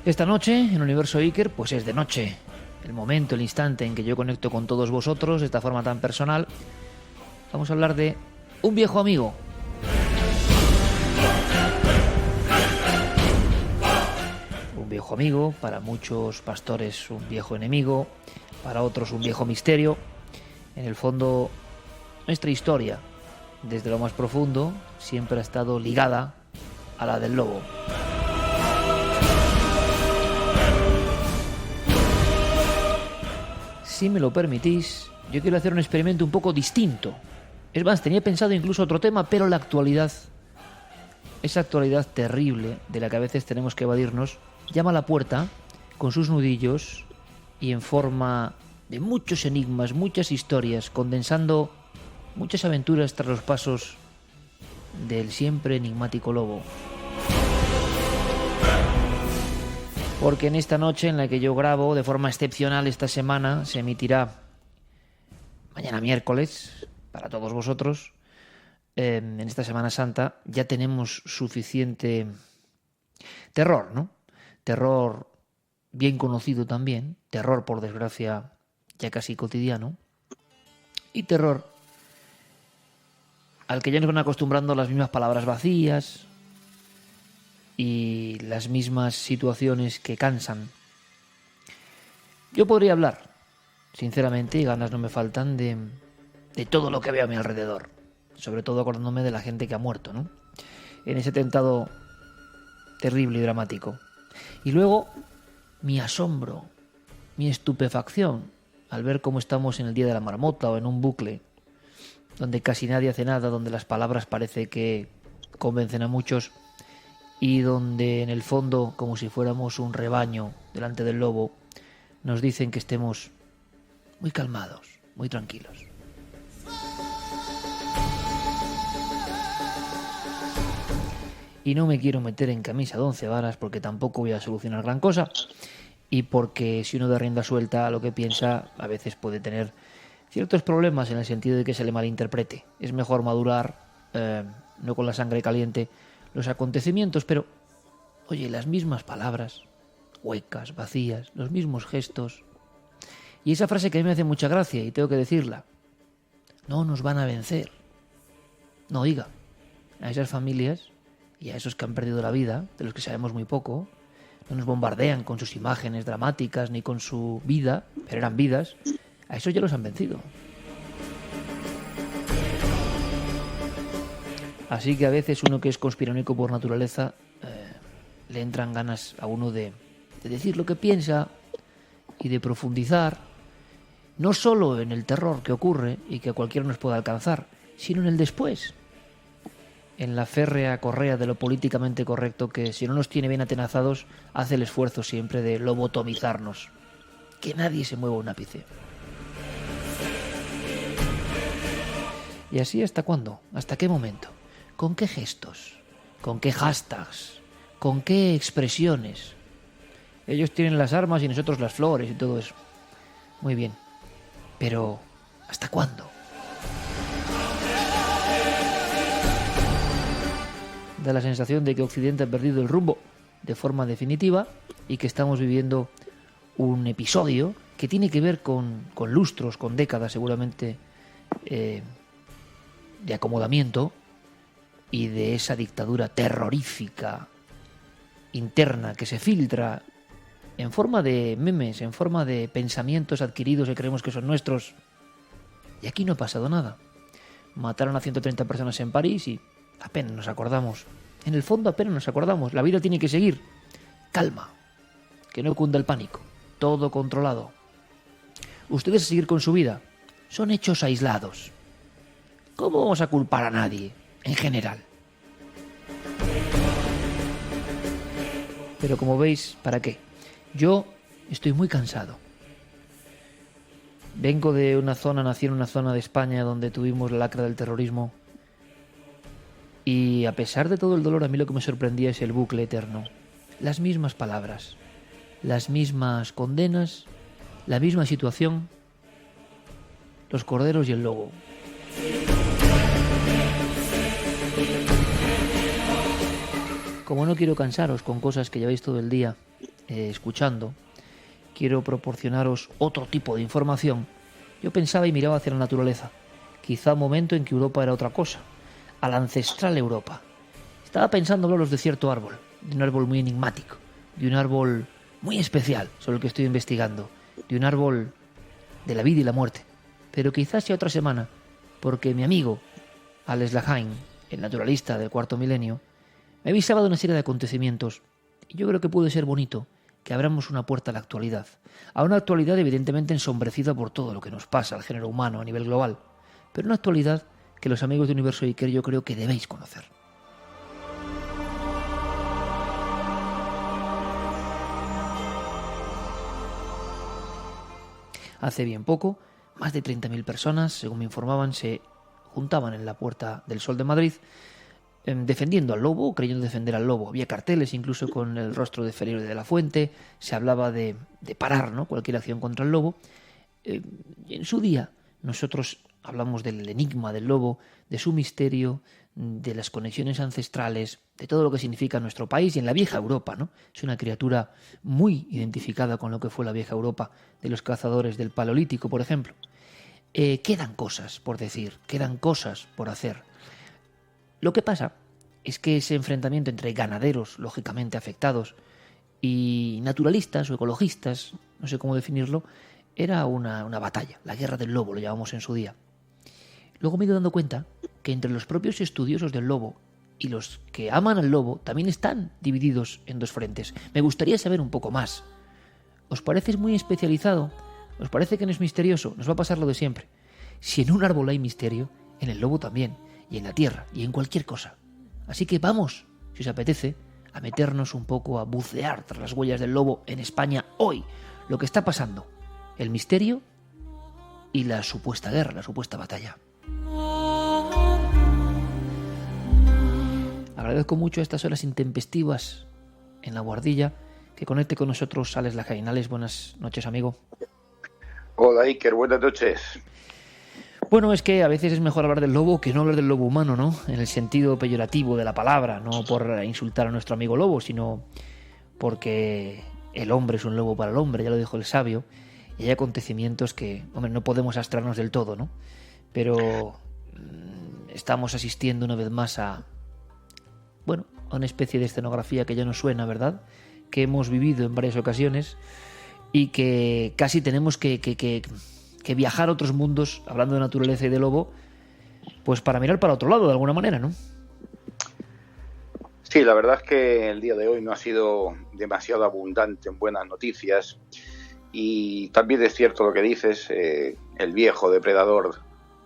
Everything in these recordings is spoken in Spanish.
Esta noche, en Universo Iker, pues es de noche. El momento, el instante en que yo conecto con todos vosotros de esta forma tan personal. Vamos a hablar de un viejo amigo. Un viejo amigo, para muchos pastores un viejo enemigo, para otros un viejo misterio. En el fondo, nuestra historia, desde lo más profundo, siempre ha estado ligada a la del lobo. Si me lo permitís, yo quiero hacer un experimento un poco distinto. Es más, tenía pensado incluso otro tema, pero la actualidad, esa actualidad terrible de la que a veces tenemos que evadirnos, llama a la puerta con sus nudillos y en forma de muchos enigmas, muchas historias, condensando muchas aventuras tras los pasos del siempre enigmático lobo. Porque en esta noche en la que yo grabo de forma excepcional esta semana, se emitirá mañana miércoles, para todos vosotros, en esta Semana Santa, ya tenemos suficiente terror, ¿no? Terror bien conocido también, terror por desgracia ya casi cotidiano, y terror al que ya nos van acostumbrando las mismas palabras vacías y las mismas situaciones que cansan. Yo podría hablar, sinceramente, y ganas no me faltan, de todo lo que veo a mi alrededor, sobre todo acordándome de la gente que ha muerto, ¿no? En ese atentado terrible y dramático. Y luego, mi asombro, mi estupefacción, al ver cómo estamos en el Día de la Marmota o en un bucle, donde casi nadie hace nada, donde las palabras parece que convencen a muchos, y donde en el fondo, como si fuéramos un rebaño delante del lobo, nos dicen que estemos muy calmados, muy tranquilos. Y no me quiero meter en camisa de 11 varas porque tampoco voy a solucionar gran cosa, y porque si uno da rienda suelta a lo que piensa, a veces puede tener ciertos problemas en el sentido de que se le malinterprete. Es mejor madurar, no con la sangre caliente, los acontecimientos, pero, oye, las mismas palabras, huecas, vacías, los mismos gestos. Y esa frase que a mí me hace mucha gracia, y tengo que decirla: no nos van a vencer. No, oiga, a esas familias y a esos que han perdido la vida, de los que sabemos muy poco, no nos bombardean con sus imágenes dramáticas ni con su vida, pero eran vidas, a esos ya los han vencido. Así que a veces uno que es conspiranoico por naturaleza, le entran ganas a uno de decir lo que piensa y de profundizar, no solo en el terror que ocurre y que a cualquiera nos puede alcanzar, sino en el después, en la férrea correa de lo políticamente correcto que, si no nos tiene bien atenazados, hace el esfuerzo siempre de lobotomizarnos. Que nadie se mueva un ápice. ¿Y así hasta cuándo? ¿Hasta qué momento? ¿Con qué gestos? ¿Con qué hashtags? ¿Con qué expresiones? Ellos tienen las armas y nosotros las flores y todo eso. Muy bien. Pero, ¿hasta cuándo? Da la sensación de que Occidente ha perdido el rumbo de forma definitiva y que estamos viviendo un episodio que tiene que ver con lustros, con décadas seguramente de acomodamiento y de esa dictadura terrorífica interna que se filtra en forma de memes, en forma de pensamientos adquiridos que creemos que son nuestros. Y aquí no ha pasado nada. Mataron a 130 personas en París y apenas nos acordamos. En el fondo apenas nos acordamos. La vida tiene que seguir. Calma. Que no cunda el pánico. Todo controlado. Ustedes a seguir con su vida. Son hechos aislados. ¿Cómo vamos a culpar a nadie, en general? Pero como veis, ¿para qué? Yo estoy muy cansado. Vengo de una zona, nací en una zona de España donde tuvimos la lacra del terrorismo. Y a pesar de todo el dolor, a mí lo que me sorprendía es el bucle eterno. Las mismas palabras, las mismas condenas, la misma situación, los corderos y el lobo. Como no quiero cansaros con cosas que lleváis todo el día escuchando, quiero proporcionaros otro tipo de información. Yo pensaba y miraba hacia la naturaleza, quizá un momento en que Europa era otra cosa, a la ancestral Europa. Estaba pensando hablaros de cierto árbol, de un árbol muy enigmático, de un árbol muy especial sobre el que estoy investigando, de un árbol de la vida y la muerte. Pero quizás sea otra semana, porque mi amigo Alex Lahain, el naturalista del cuarto milenio, me avisaba de una serie de acontecimientos, y yo creo que puede ser bonito que abramos una puerta a la actualidad, a una actualidad evidentemente ensombrecida por todo lo que nos pasa al género humano a nivel global, pero una actualidad que los amigos de Universo Iker yo creo que debéis conocer. Hace bien poco, más de 30.000 personas, según me informaban, se juntaban en la Puerta del Sol de Madrid defendiendo al lobo, creyendo defender al lobo. Había carteles incluso con el rostro de Felipe de la Fuente, se hablaba de parar, ¿no?, cualquier acción contra el lobo. En su día nosotros hablamos del enigma del lobo, de su misterio, de las conexiones ancestrales, de todo lo que significa nuestro país y en la vieja Europa, ¿no? Es una criatura muy identificada con lo que fue la vieja Europa de los cazadores del Paleolítico, por ejemplo. Quedan cosas por decir, quedan cosas por hacer. Lo que pasa es que ese enfrentamiento entre ganaderos, lógicamente afectados, y naturalistas o ecologistas, no sé cómo definirlo, era una batalla, la guerra del lobo, lo llamamos en su día. Luego me he ido dando cuenta que entre los propios estudiosos del lobo y los que aman al lobo también están divididos en dos frentes. Me gustaría saber un poco más. ¿Os parece muy especializado? ¿Os parece que no es misterioso? Nos va a pasar lo de siempre. Si en un árbol hay misterio, en el lobo también, y en la tierra, y en cualquier cosa. Así que vamos, si os apetece, a meternos un poco a bucear tras las huellas del lobo en España hoy. Lo que está pasando, el misterio y la supuesta guerra, la supuesta batalla. Agradezco mucho a estas horas intempestivas en la Guardilla que conecte con nosotros Alex Lahain. Alex, buenas noches, amigo. Hola, Iker, buenas noches. Bueno, es que a veces es mejor hablar del lobo que no hablar del lobo humano, ¿no? En el sentido peyorativo de la palabra, no por insultar a nuestro amigo lobo, sino porque el hombre es un lobo para el hombre, ya lo dijo el sabio, y hay acontecimientos que, hombre, no podemos abstraernos del todo, ¿no? Pero estamos asistiendo una vez más a una especie de escenografía que ya nos suena, ¿verdad? Que hemos vivido en varias ocasiones y que casi tenemos que viajar a otros mundos, hablando de naturaleza y de lobo, pues para mirar para otro lado de alguna manera, ¿no? Sí, la verdad es que el día de hoy no ha sido demasiado abundante en buenas noticias y también es cierto lo que dices, el viejo depredador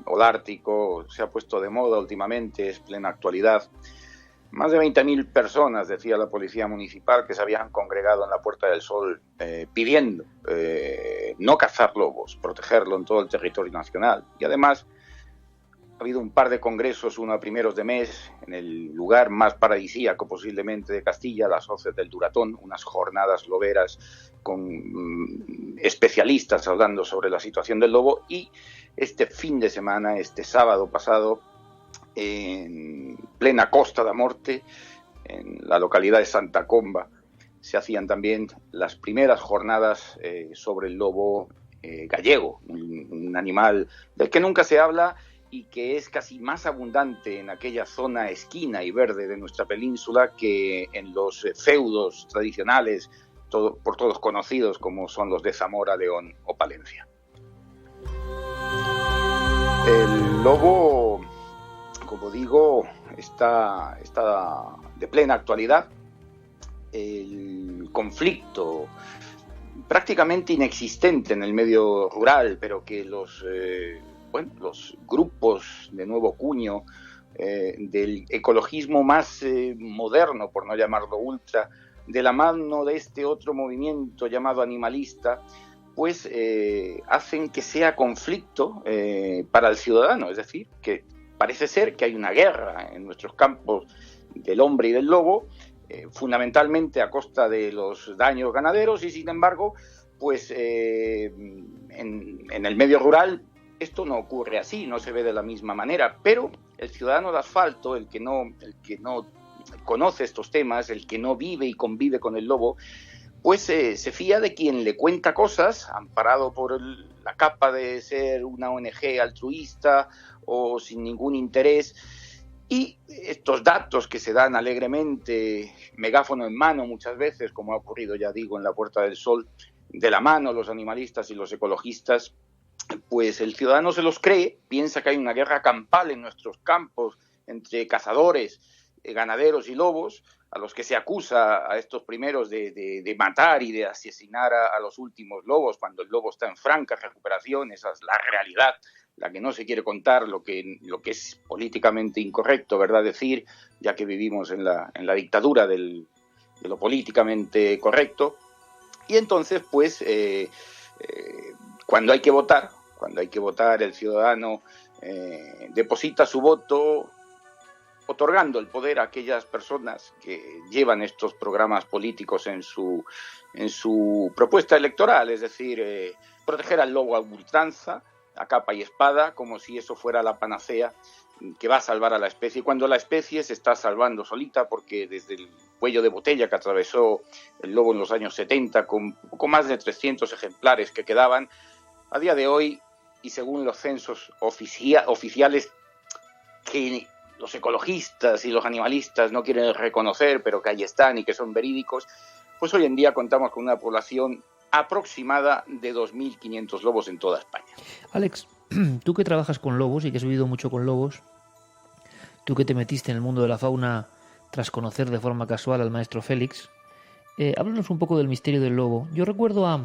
holártico se ha puesto de moda últimamente, es plena actualidad. Más de 20.000 personas, decía la policía municipal, que se habían congregado en la Puerta del Sol pidiendo no cazar lobos, protegerlo en todo el territorio nacional. Y además ha habido un par de congresos, uno a primeros de mes, en el lugar más paradisíaco posiblemente de Castilla, las Hoces del Duratón, unas jornadas loberas con especialistas hablando sobre la situación del lobo. Y este fin de semana, este sábado pasado, en plena Costa da Morte, en la localidad de Santa Comba, se hacían también las primeras jornadas sobre el lobo gallego, un animal del que nunca se habla y que es casi más abundante en aquella zona esquina y verde de nuestra península que en los feudos tradicionales, por todos conocidos como son los de Zamora, León o Palencia. El lobo, como digo, está de plena actualidad. El conflicto prácticamente inexistente en el medio rural, pero que los grupos de nuevo cuño del ecologismo más moderno, por no llamarlo ultra, de la mano de este otro movimiento llamado animalista, pues hacen que sea conflicto para el ciudadano, es decir, que parece ser que hay una guerra en nuestros campos del hombre y del lobo, fundamentalmente a costa de los daños ganaderos, y sin embargo, pues en el medio rural esto no ocurre así, no se ve de la misma manera, pero el ciudadano de asfalto, el que no conoce estos temas, el que no vive y convive con el lobo, pues se fía de quien le cuenta cosas, amparado por la capa de ser una ONG altruista o sin ningún interés. Y estos datos que se dan alegremente, megáfono en mano muchas veces, como ha ocurrido, ya digo, en la Puerta del Sol, de la mano los animalistas y los ecologistas, pues el ciudadano se los cree, piensa que hay una guerra campal en nuestros campos entre cazadores, ganaderos y lobos, a los que se acusa a estos primeros de matar y de asesinar a los últimos lobos cuando el lobo está en franca recuperación. Esa es la realidad, la que no se quiere contar, lo que es políticamente incorrecto, ¿verdad? Decir, ya que vivimos en la dictadura de lo políticamente correcto. Y entonces, pues, cuando hay que votar, el ciudadano deposita su voto otorgando el poder a aquellas personas que llevan estos programas políticos en su propuesta electoral, es decir, proteger al lobo a ultranza, a capa y espada, como si eso fuera la panacea que va a salvar a la especie, cuando la especie se está salvando solita, porque desde el cuello de botella que atravesó el lobo en los años 70, con poco más de 300 ejemplares que quedaban, a día de hoy, y según los censos oficiales que los ecologistas y los animalistas no quieren reconocer, pero que ahí están y que son verídicos, pues hoy en día contamos con una población aproximada de 2.500 lobos en toda España. Alex, tú que trabajas con lobos y que has vivido mucho con lobos, tú que te metiste en el mundo de la fauna tras conocer de forma casual al maestro Félix, háblanos un poco del misterio del lobo. Yo recuerdo a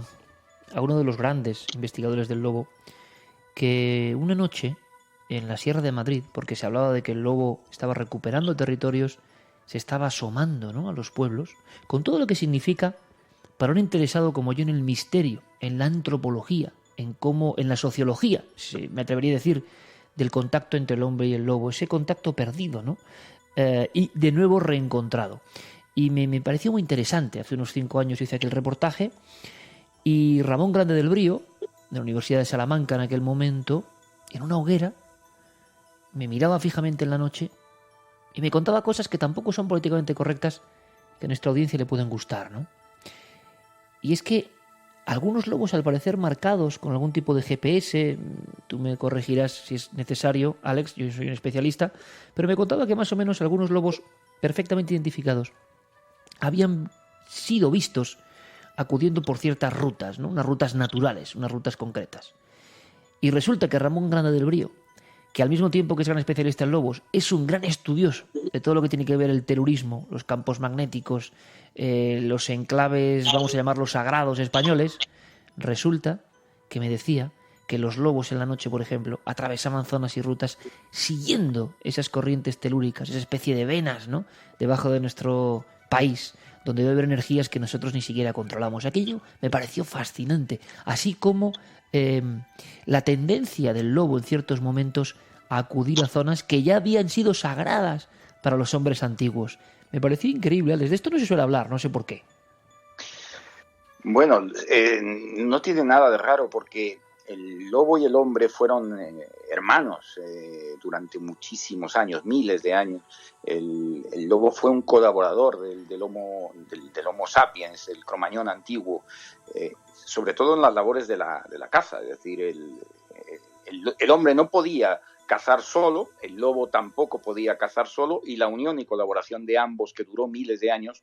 uno de los grandes investigadores del lobo que una noche en la Sierra de Madrid, porque se hablaba de que el lobo estaba recuperando territorios, se estaba asomando, ¿no?, a los pueblos, con todo lo que significa para un interesado como yo en el misterio, en la antropología, en la sociología, me atrevería a decir, del contacto entre el hombre y el lobo, ese contacto perdido, ¿no? Y de nuevo reencontrado. Y me pareció muy interesante. Hace unos 5 años hice aquel reportaje y Ramón Grande del Brío, de la Universidad de Salamanca en aquel momento, en una hoguera, me miraba fijamente en la noche y me contaba cosas que tampoco son políticamente correctas, que a nuestra audiencia le pueden gustar, ¿no? Y es que algunos lobos, al parecer marcados con algún tipo de GPS, tú me corregirás si es necesario, Alex, yo soy un especialista, pero me contaba que más o menos algunos lobos perfectamente identificados habían sido vistos acudiendo por ciertas rutas, ¿no?, unas rutas naturales, unas rutas concretas. Y resulta que Ramón Grande del Brío, que al mismo tiempo que es gran especialista en lobos, es un gran estudioso de todo lo que tiene que ver el telurismo, los campos magnéticos, los enclaves, vamos a llamarlos sagrados españoles, resulta que me decía que los lobos en la noche, por ejemplo, atravesaban zonas y rutas siguiendo esas corrientes telúricas, esa especie de venas, ¿no?, debajo de nuestro país, donde debe haber energías que nosotros ni siquiera controlamos. Aquello me pareció fascinante, así como la tendencia del lobo en ciertos momentos a acudir a zonas que ya habían sido sagradas para los hombres antiguos. Me pareció increíble, Alex. De esto no se suele hablar, no sé por qué. Bueno, no tiene nada de raro porque el lobo y el hombre fueron hermanos durante muchísimos años, miles de años. El lobo fue un colaborador del Homo sapiens, el cromañón antiguo, sobre todo en las labores de la caza. Es decir, el hombre no podía cazar solo, el lobo tampoco podía cazar solo, y la unión y colaboración de ambos, que duró miles de años,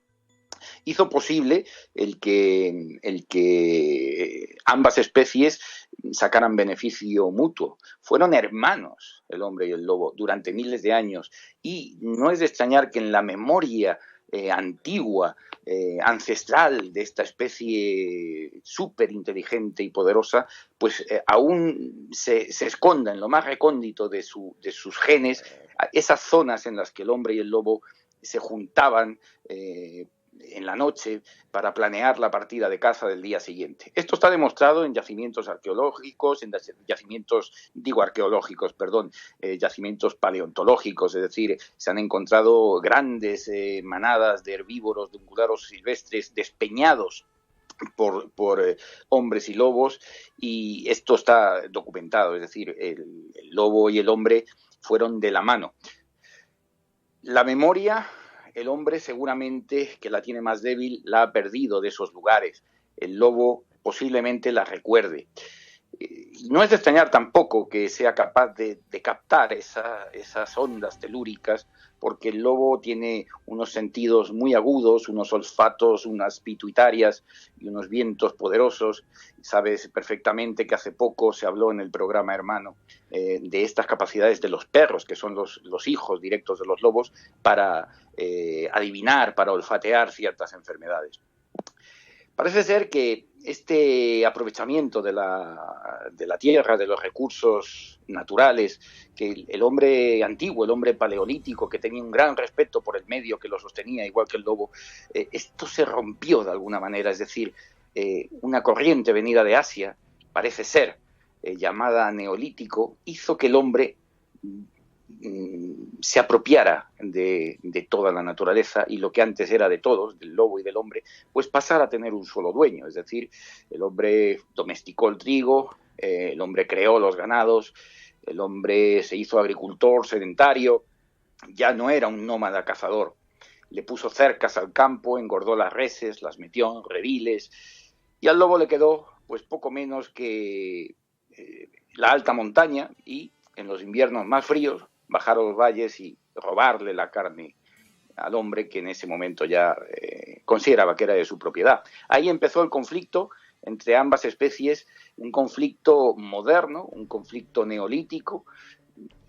hizo posible el que ambas especies sacaran beneficio mutuo. Fueron hermanos el hombre y el lobo durante miles de años, y no es de extrañar que en la memoria antigua, ancestral de esta especie súper inteligente y poderosa, pues aún se esconda en lo más recóndito de sus genes esas zonas en las que el hombre y el lobo se juntaban en la noche para planear la partida de caza del día siguiente. Esto está demostrado en yacimientos arqueológicos, yacimientos paleontológicos, es decir, se han encontrado grandes manadas de herbívoros, de ungulados silvestres despeñados por hombres y lobos, y esto está documentado, es decir, el lobo y el hombre fueron de la mano. La memoria el hombre seguramente que la tiene más débil la ha perdido de esos lugares. El lobo posiblemente la recuerde. No es de extrañar tampoco que sea capaz de captar esas ondas telúricas, porque el lobo tiene unos sentidos muy agudos, unos olfatos, unas pituitarias y unos vientos poderosos. Sabes perfectamente que hace poco se habló en el programa Hermano de estas capacidades de los perros, que son los hijos directos de los lobos, para adivinar, para olfatear ciertas enfermedades. Parece ser que este aprovechamiento de la tierra, de los recursos naturales, que el hombre antiguo, el hombre paleolítico, que tenía un gran respeto por el medio que lo sostenía, igual que el lobo, esto se rompió de alguna manera. Es decir, una corriente venida de Asia, parece ser, llamada Neolítico, hizo que el hombre se apropiara de toda la naturaleza, y lo que antes era de todos, del lobo y del hombre, pues pasara a tener un solo dueño. Es decir, el hombre domesticó el trigo, el hombre creó los ganados, el hombre se hizo agricultor sedentario, ya no era un nómada cazador. Le puso cercas al campo, engordó las reses, las metió en rediles, y al lobo le quedó pues poco menos que la alta montaña, y en los inviernos más fríos bajar a los valles y robarle la carne al hombre, que en ese momento ya consideraba que era de su propiedad. Ahí empezó el conflicto entre ambas especies, un conflicto moderno, un conflicto neolítico,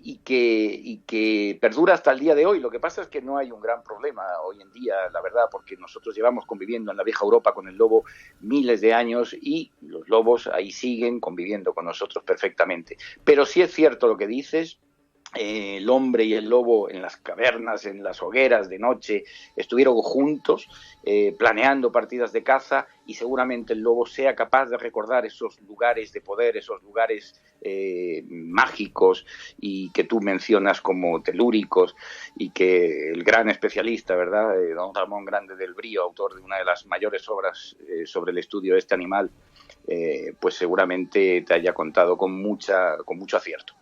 y que perdura hasta el día de hoy. Lo que pasa es que no hay un gran problema hoy en día, la verdad, porque nosotros llevamos conviviendo en la vieja Europa con el lobo miles de años, y los lobos ahí siguen conviviendo con nosotros perfectamente. Pero sí es cierto lo que dices. El hombre y el lobo en las cavernas, en las hogueras de noche, estuvieron juntos planeando partidas de caza, y seguramente el lobo sea capaz de recordar esos lugares de poder, esos lugares mágicos, y que tú mencionas como telúricos, y que el gran especialista, ¿verdad?, don Ramón Grande del Brío, autor de una de las mayores obras sobre el estudio de este animal, pues seguramente te haya contado con mucho acierto.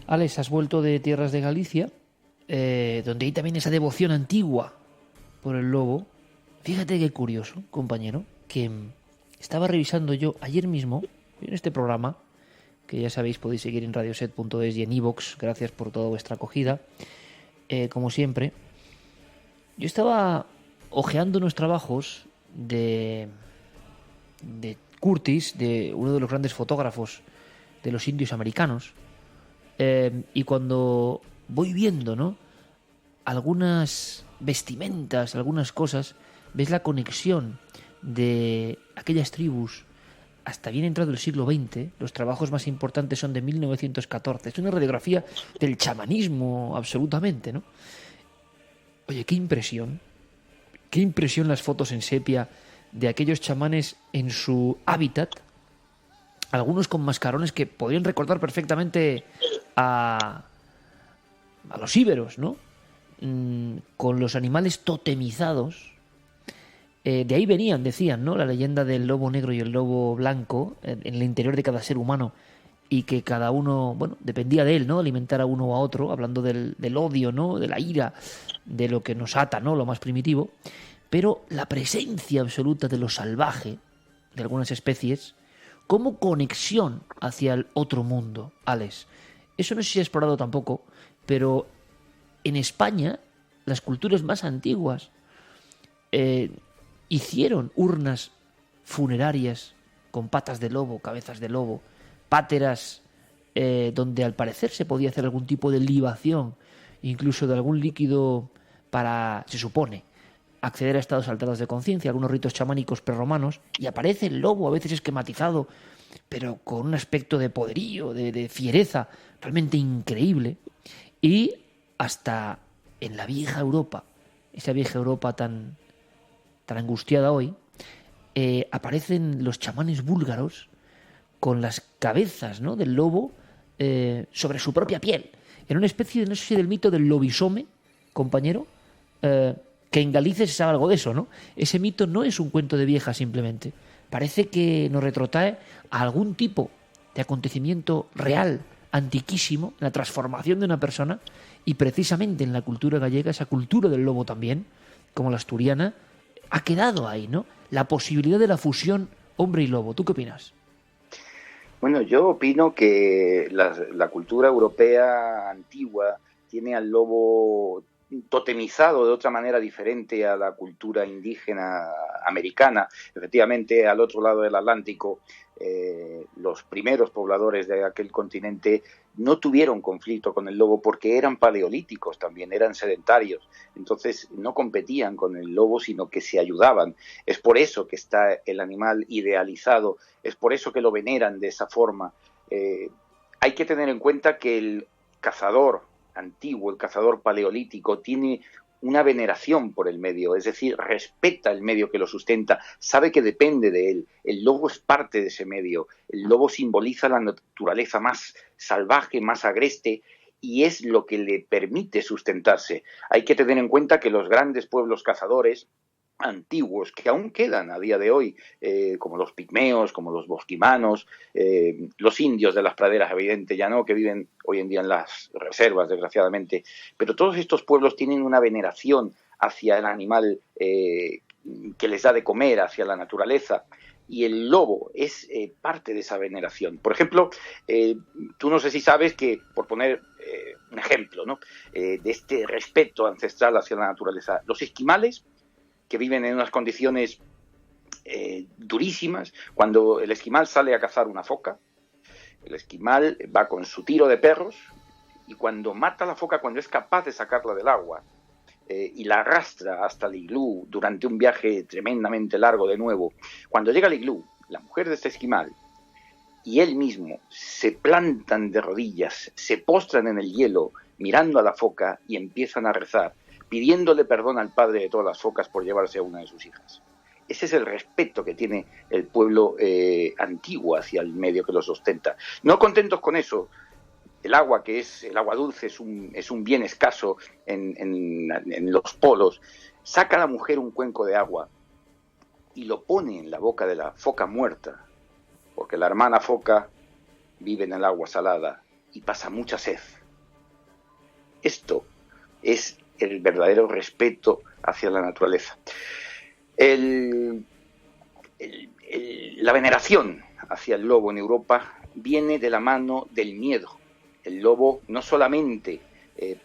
Alex, has vuelto de tierras de Galicia, donde hay también esa devoción antigua por el lobo. Fíjate qué curioso, compañero, que estaba revisando yo ayer mismo en este programa, que ya sabéis podéis seguir en radioset.es y en iVoox. Gracias por toda vuestra acogida, como siempre. Yo estaba hojeando unos trabajos de Curtis, de uno de los grandes fotógrafos de los indios americanos. Y cuando voy viendo, ¿no?, algunas vestimentas, algunas cosas, ves la conexión de aquellas tribus hasta bien entrado el siglo XX. Los trabajos más importantes son de 1914. Es una radiografía del chamanismo absolutamente, ¿no? Oye, qué impresión las fotos en sepia de aquellos chamanes en su hábitat, algunos con mascarones que podrían recordar perfectamente a los íberos, ¿no? Con los animales totemizados. De ahí venían, decían, ¿no?, la leyenda del lobo negro y el lobo blanco en el interior de cada ser humano, y que cada uno, bueno, dependía de él, ¿no?, alimentar a uno o a otro, hablando del odio, ¿no?, de la ira, de lo que nos ata, ¿no?, lo más primitivo. Pero la presencia absoluta de lo salvaje, de algunas especies, como conexión hacia el otro mundo, Alex. Eso no sé si he explorado tampoco, pero en España las culturas más antiguas hicieron urnas funerarias con patas de lobo, cabezas de lobo, páteras donde al parecer se podía hacer algún tipo de libación, incluso de algún líquido para, se supone, acceder a estados alterados de conciencia, algunos ritos chamánicos prerromanos, y aparece el lobo, a veces esquematizado, pero con un aspecto de poderío, de fiereza realmente increíble. Y hasta en la vieja Europa, esa vieja Europa tan angustiada hoy, aparecen los chamanes búlgaros con las cabezas, ¿no?, del lobo sobre su propia piel, en una especie de, no sé si del mito del lobisome, compañero, que en Galicia se sabe algo de eso, ¿no? Ese mito no es un cuento de vieja simplemente. Parece que nos retrotrae a algún tipo de acontecimiento real, antiquísimo, en la transformación de una persona, y precisamente en la cultura gallega, esa cultura del lobo también, como la asturiana, ha quedado ahí, ¿no? La posibilidad de la fusión hombre y lobo. ¿Tú qué opinas? Bueno, yo opino que la cultura europea antigua tiene al lobo totemizado de otra manera diferente a la cultura indígena americana. Efectivamente, al otro lado del Atlántico, los primeros pobladores de aquel continente no tuvieron conflicto con el lobo porque eran paleolíticos también, eran sedentarios. Entonces no competían con el lobo, sino que se ayudaban. Es por eso que está el animal idealizado, es por eso que lo veneran de esa forma. Hay que tener en cuenta que el cazador antiguo, el cazador paleolítico, tiene una veneración por el medio, es decir, respeta el medio que lo sustenta, sabe que depende de él. El lobo es parte de ese medio. El lobo simboliza la naturaleza más salvaje, más agreste, y es lo que le permite sustentarse. Hay que tener en cuenta que los grandes pueblos cazadores antiguos que aún quedan a día de hoy, como los pigmeos, como los bosquimanos, los indios de las praderas, evidente, ya no, que viven hoy en día en las reservas, desgraciadamente, pero todos estos pueblos tienen una veneración hacia el animal que les da de comer, hacia la naturaleza, y el lobo es parte de esa veneración. Por ejemplo, tú no sé si sabes que, por poner un ejemplo, ¿no? De este respeto ancestral hacia la naturaleza, los esquimales, que viven en unas condiciones durísimas, cuando el esquimal sale a cazar una foca, el esquimal va con su tiro de perros y cuando mata a la foca, cuando es capaz de sacarla del agua y la arrastra hasta el iglú durante un viaje tremendamente largo de nuevo, cuando llega al iglú, la mujer de este esquimal y él mismo se plantan de rodillas, se postran en el hielo mirando a la foca y empiezan a rezar, pidiéndole perdón al padre de todas las focas por llevarse a una de sus hijas. Ese es el respeto que tiene el pueblo antiguo hacia el medio que lo sustenta. No contentos con eso, el agua, que es el agua dulce, es un bien escaso en los polos. Saca a la mujer un cuenco de agua y lo pone en la boca de la foca muerta, porque la hermana foca vive en el agua salada y pasa mucha sed. Esto es el verdadero respeto hacia la naturaleza. La veneración hacia el lobo en Europa viene de la mano del miedo. El lobo no solamente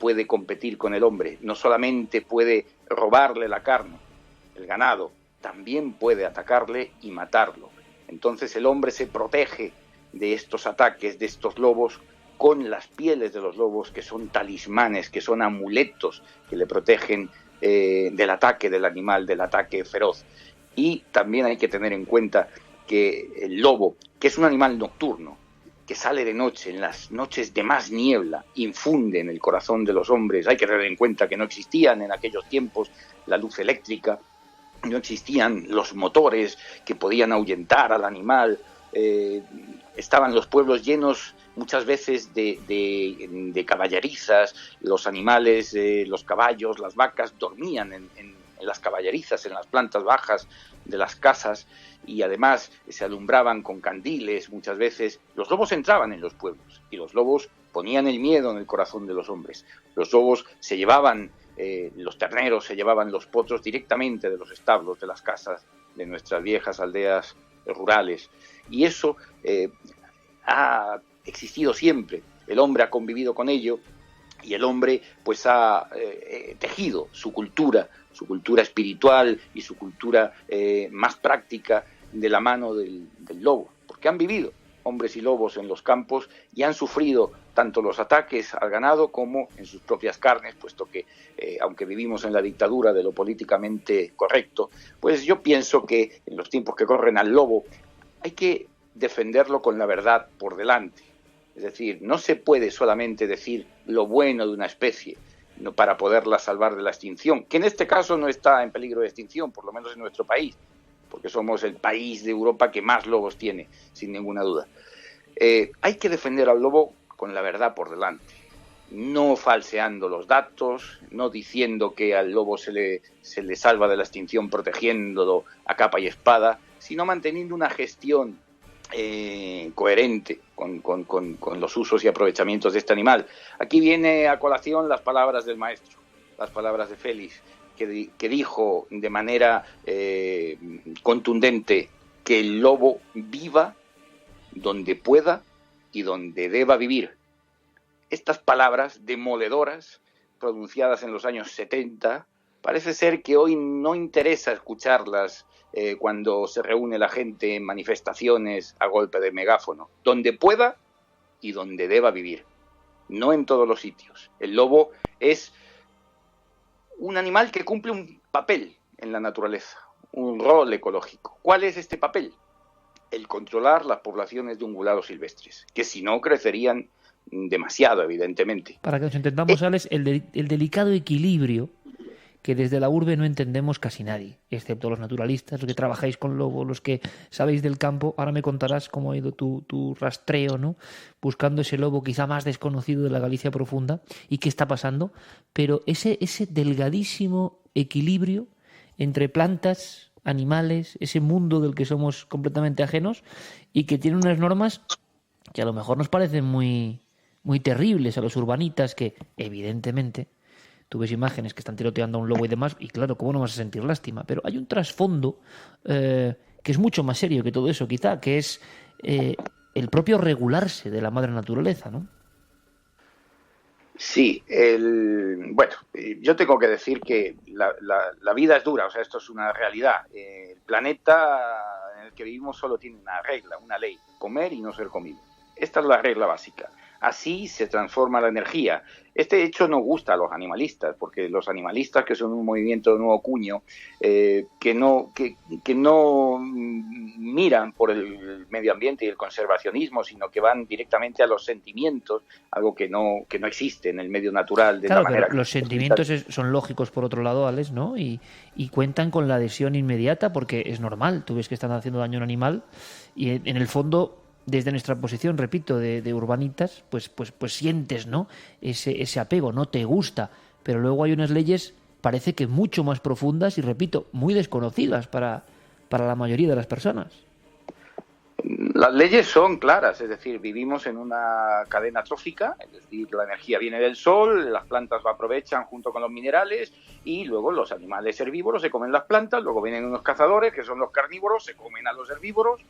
puede competir con el hombre, no solamente puede robarle la carne, el ganado, también puede atacarle y matarlo. Entonces el hombre se protege de estos ataques, de estos lobos, con las pieles de los lobos, que son talismanes, que son amuletos que le protegen del ataque del animal, del ataque feroz. Y también hay que tener en cuenta que el lobo, que es un animal nocturno, que sale de noche, en las noches de más niebla, infunde en el corazón de los hombres. Hay que tener en cuenta que no existían en aquellos tiempos la luz eléctrica, no existían los motores que podían ahuyentar al animal, estaban los pueblos llenos muchas veces de caballerizas, los animales, los caballos, las vacas dormían en las caballerizas, en las plantas bajas de las casas, y además se alumbraban con candiles muchas veces. Los lobos entraban en los pueblos y los lobos ponían el miedo en el corazón de los hombres. Los lobos se llevaban los terneros, se llevaban los potros directamente de los establos, de las casas de nuestras viejas aldeas rurales, y eso ha existido siempre. El hombre ha convivido con ello y el hombre pues ha tejido su cultura espiritual y su cultura más práctica de la mano del lobo, porque han vivido hombres y lobos en los campos y han sufrido tanto los ataques al ganado como en sus propias carnes, puesto que aunque vivimos en la dictadura de lo políticamente correcto, pues yo pienso que en los tiempos que corren al lobo hay que defenderlo con la verdad por delante. Es decir, no se puede solamente decir lo bueno de una especie para poderla salvar de la extinción, que en este caso no está en peligro de extinción, por lo menos en nuestro país, porque somos el país de Europa que más lobos tiene, sin ninguna duda. Hay que defender al lobo con la verdad por delante, no falseando los datos, no diciendo que al lobo se le salva de la extinción protegiéndolo a capa y espada, sino manteniendo una gestión coherente con los usos y aprovechamientos de este animal. Aquí viene a colación las palabras del maestro, las palabras de Félix, que dijo de manera contundente que el lobo viva donde pueda y donde deba vivir. Estas palabras demoledoras, pronunciadas en los años 70, parece ser que hoy no interesa escucharlas cuando se reúne la gente en manifestaciones a golpe de megáfono. Donde pueda y donde deba vivir. No en todos los sitios. El lobo es un animal que cumple un papel en la naturaleza, un rol ecológico. ¿Cuál es este papel? El controlar las poblaciones de ungulados silvestres, que si no crecerían demasiado, evidentemente. Para que nos entendamos, Alex, el delicado equilibrio que desde la urbe no entendemos casi nadie, excepto los naturalistas, los que trabajáis con lobos, los que sabéis del campo. Ahora me contarás cómo ha ido tu rastreo, ¿no? Buscando ese lobo quizá más desconocido de la Galicia profunda y qué está pasando. Pero ese delgadísimo equilibrio entre plantas, animales, ese mundo del que somos completamente ajenos y que tiene unas normas que a lo mejor nos parecen muy, muy terribles a los urbanitas, que evidentemente tú ves imágenes que están tiroteando a un lobo y demás, y claro, ¿cómo no vas a sentir lástima? Pero hay un trasfondo que es mucho más serio que todo eso, quizá, que es el propio regularse de la madre naturaleza, ¿no? Sí, bueno, yo tengo que decir que la vida es dura, o sea, esto es una realidad. El planeta en el que vivimos solo tiene una regla, una ley: comer y no ser comido. Esta es la regla básica. Así se transforma la energía. Este hecho no gusta a los animalistas, porque los animalistas, que son un movimiento de nuevo cuño, que no miran por el medio ambiente y el conservacionismo, sino que van directamente a los sentimientos, algo que no existe en el medio natural. Claro, pero los sentimientos son lógicos por otro lado, Alex, ¿no? Y cuentan con la adhesión inmediata, porque es normal. Tú ves que están haciendo daño a un animal y en el fondo, desde nuestra posición, repito, de urbanitas, pues sientes, ¿no? Ese apego, no te gusta, pero luego hay unas leyes, parece que mucho más profundas y, repito, muy desconocidas para la mayoría de las personas. Las leyes son claras, es decir, vivimos en una cadena trófica, es decir, la energía viene del sol, las plantas lo aprovechan junto con los minerales y luego los animales herbívoros se comen las plantas, luego vienen unos cazadores que son los carnívoros, se comen a los herbívoros.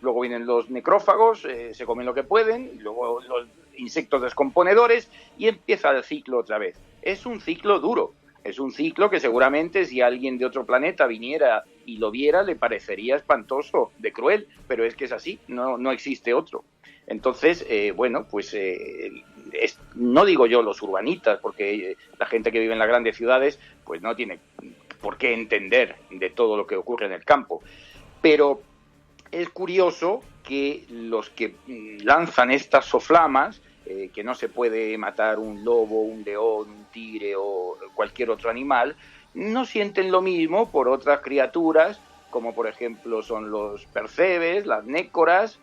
Luego vienen los necrófagos, se comen lo que pueden, y luego los insectos descomponedores y empieza el ciclo otra vez. Es un ciclo duro, es un ciclo que seguramente si alguien de otro planeta viniera y lo viera le parecería espantoso, de cruel, pero es que es así, no existe otro. Entonces, bueno, pues no digo yo los urbanitas, porque la gente que vive en las grandes ciudades pues no tiene por qué entender de todo lo que ocurre en el campo, pero es curioso que los que lanzan estas soflamas, que no se puede matar un lobo, un león, un tigre o cualquier otro animal, no sienten lo mismo por otras criaturas, como por ejemplo son los percebes, las nécoras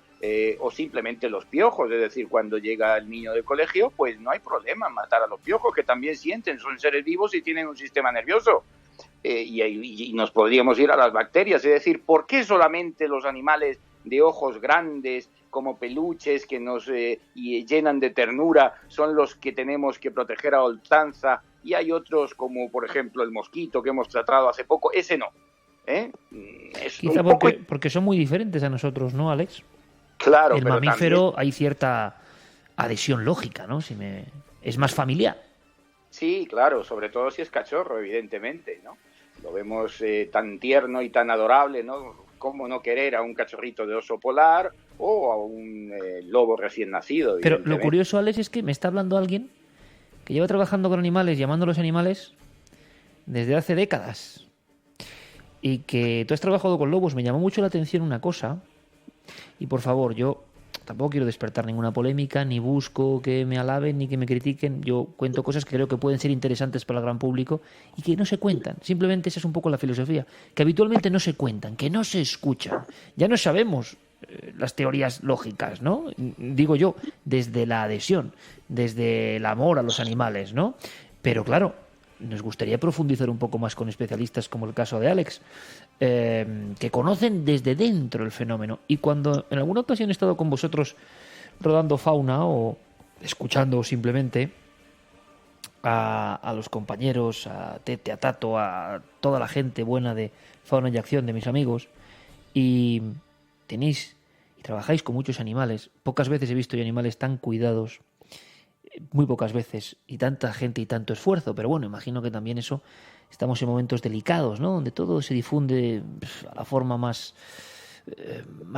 o simplemente los piojos. Es decir, cuando llega el niño del colegio, pues no hay problema en matar a los piojos, que también sienten, son seres vivos y tienen un sistema nervioso. Y nos podríamos ir a las bacterias, es decir, ¿por qué solamente los animales de ojos grandes, como peluches que nos llenan de ternura, son los que tenemos que proteger a ultranza, y hay otros como por ejemplo el mosquito que hemos tratado hace poco? Ese no. Quizá porque son muy diferentes a nosotros, ¿no, Alex? Claro, el pero mamífero también hay cierta adhesión lógica, ¿no? Es más familiar. Sí, claro, sobre todo si es cachorro, evidentemente, ¿no? Lo vemos tan tierno y tan adorable, ¿no? ¿Cómo no querer a un cachorrito de oso polar o a un lobo recién nacido? Pero lo curioso, Alex, es que me está hablando alguien que lleva trabajando con animales, llamándolos animales, desde hace décadas. Y que tú has trabajado con lobos. Me llamó mucho la atención una cosa. Y por favor, yo tampoco quiero despertar ninguna polémica, ni busco que me alaben ni que me critiquen. Yo cuento cosas que creo que pueden ser interesantes para el gran público y que no se cuentan. Simplemente esa es un poco la filosofía, que habitualmente no se cuentan, que no se escuchan. Ya no sabemos las teorías lógicas, ¿no? Digo yo, desde la adhesión, desde el amor a los animales, ¿no? Pero claro, nos gustaría profundizar un poco más con especialistas como el caso de Alex, que conocen desde dentro el fenómeno. Y cuando en alguna ocasión he estado con vosotros rodando fauna o escuchando simplemente a los compañeros, a Tete, a Tato, a toda la gente buena de Fauna y Acción, de mis amigos, y tenéis y trabajáis con muchos animales. Pocas veces he visto yo animales tan cuidados, muy pocas veces, y tanta gente y tanto esfuerzo, pero bueno, imagino que también eso, estamos en momentos delicados, ¿no? Donde todo se difunde a la forma más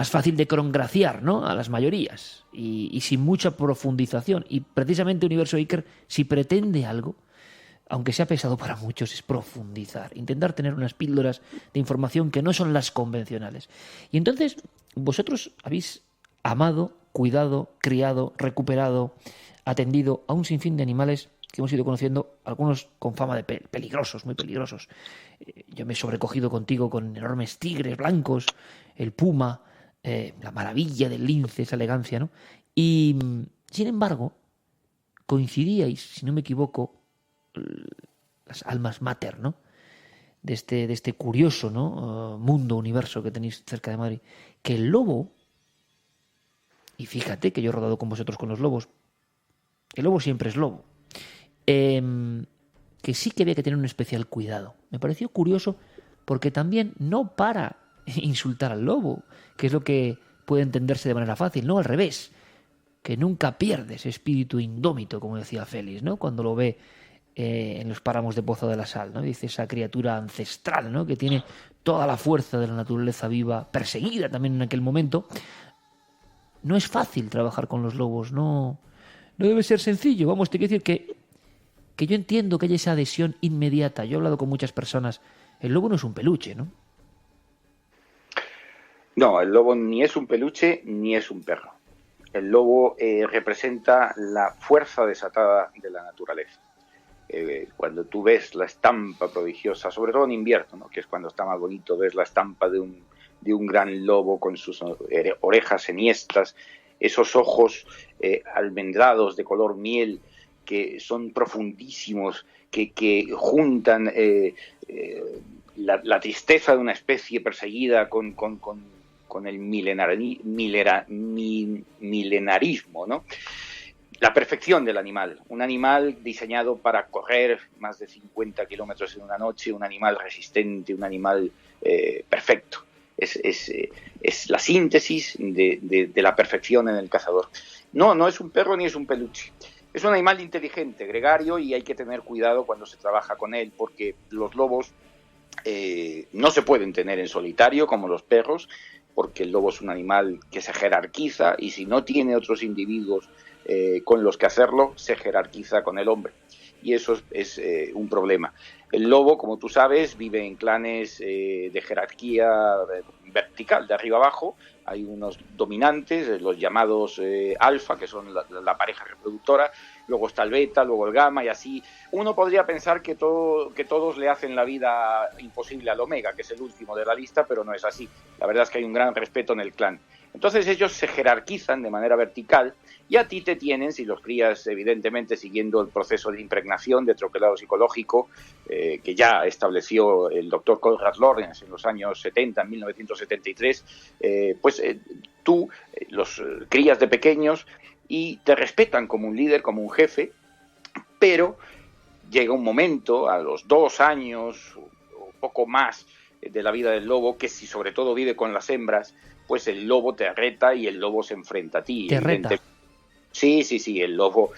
fácil de congraciar, ¿no?, a las mayorías y sin mucha profundización. Y precisamente Universo Iker, si pretende algo, aunque sea pesado para muchos, es profundizar, intentar tener unas píldoras de información que no son las convencionales. Y entonces vosotros habéis amado, cuidado, criado, recuperado, atendido a un sinfín de animales que hemos ido conociendo, algunos con fama de peligrosos, muy peligrosos. Yo me he sobrecogido contigo con enormes tigres blancos, el puma, la maravilla del lince, esa elegancia, ¿no? Y, sin embargo, coincidíais, si no me equivoco, las almas mater, ¿no?, de este curioso, ¿no?, mundo, universo que tenéis cerca de Madrid, que el lobo, y fíjate que yo he rodado con vosotros con los lobos, el lobo siempre es lobo, que sí que había que tener un especial cuidado. Me pareció curioso porque también no para insultar al lobo, que es lo que puede entenderse de manera fácil, no, al revés, que nunca pierde ese espíritu indómito, como decía Félix, ¿no?, cuando lo ve en los páramos de Pozo de la Sal, ¿no?, dice esa criatura ancestral, ¿no?, que tiene toda la fuerza de la naturaleza viva, perseguida también en aquel momento. No es fácil trabajar con los lobos, no debe ser sencillo. Vamos, te quiero decir que yo entiendo que haya esa adhesión inmediata. Yo he hablado con muchas personas. El lobo no es un peluche, ¿no? No, el lobo ni es un peluche ni es un perro. El lobo representa la fuerza desatada de la naturaleza. Cuando tú ves la estampa prodigiosa, sobre todo en invierno, ¿no?, que es cuando está más bonito, ves la estampa de un gran lobo con sus orejas enhiestas, esos ojos almendrados de color miel, que son profundísimos, que juntan la tristeza de una especie perseguida con el milenarismo, ¿no? La perfección del animal, un animal diseñado para correr más de 50 kilómetros en una noche, un animal resistente, un animal perfecto. Es la síntesis de la perfección en el cazador. No es un perro ni es un peluche. Es un animal inteligente, gregario, y hay que tener cuidado cuando se trabaja con él, porque los lobos no se pueden tener en solitario como los perros, porque el lobo es un animal que se jerarquiza, y si no tiene otros individuos con los que hacerlo, se jerarquiza con el hombre. Y eso es un problema. El lobo, como tú sabes, vive en clanes de jerarquía vertical, de arriba abajo. Hay unos dominantes, los llamados alfa, que son la pareja reproductora. Luego está el beta, luego el gamma, y así. Uno podría pensar que todos le hacen la vida imposible al omega, que es el último de la lista, pero no es así. La verdad es que hay un gran respeto en el clan. Entonces ellos se jerarquizan de manera vertical, y a ti te tienen, si los crías evidentemente siguiendo el proceso de impregnación, de troquelado psicológico, que ya estableció el doctor Konrad Lorenz en los años 70, en 1973, tú los crías de pequeños y te respetan como un líder, como un jefe, pero llega un momento, a los 2 años o poco más de la vida del lobo, que si sobre todo vive con las hembras, pues el lobo te reta y el lobo se enfrenta a ti. ¿Te reta? Sí, el lobo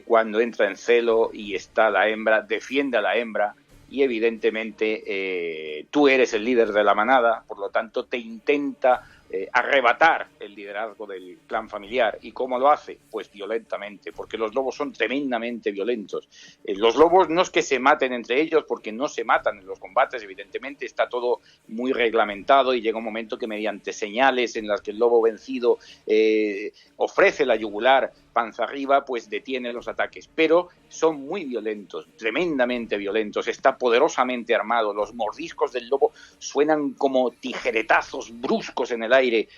cuando entra en celo y está la hembra, defiende a la hembra, y evidentemente tú eres el líder de la manada, por lo tanto te intenta arrebatar el liderazgo del clan familiar. ¿Y cómo lo hace? Pues violentamente, porque los lobos son tremendamente violentos. Los lobos no es que se maten entre ellos, porque no se matan en los combates, evidentemente está todo muy reglamentado, y llega un momento que mediante señales en las que el lobo vencido ofrece la yugular panza arriba, pues detiene los ataques. Pero son muy violentos, tremendamente violentos, está poderosamente armado. Los mordiscos del lobo suenan como tijeretazos bruscos en el aire,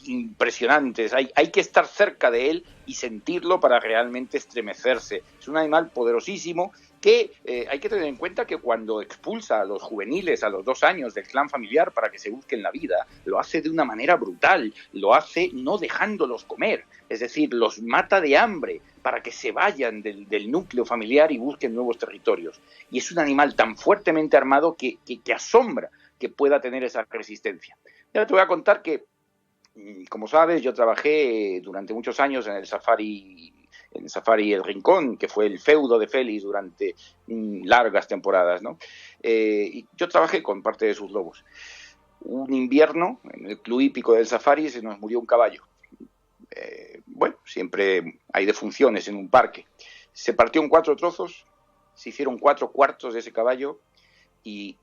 impresionantes. Hay que estar cerca de él y sentirlo para realmente estremecerse. Es un animal poderosísimo que hay que tener en cuenta que cuando expulsa a los juveniles a los 2 años del clan familiar para que se busquen la vida, lo hace de una manera brutal, lo hace no dejándolos comer, es decir, los mata de hambre para que se vayan del núcleo familiar y busquen nuevos territorios. Y es un animal tan fuertemente armado que asombra que pueda tener esa resistencia. Y ahora te voy a contar que, como sabes, yo trabajé durante muchos años en el Safari El Rincón, que fue el feudo de Félix durante largas temporadas, ¿no? Y yo trabajé con parte de sus lobos. Un invierno, en el club hípico del Safari, se nos murió un caballo. Bueno, siempre hay defunciones en un parque. Se partió en 4 trozos, se hicieron 4 cuartos de ese caballo y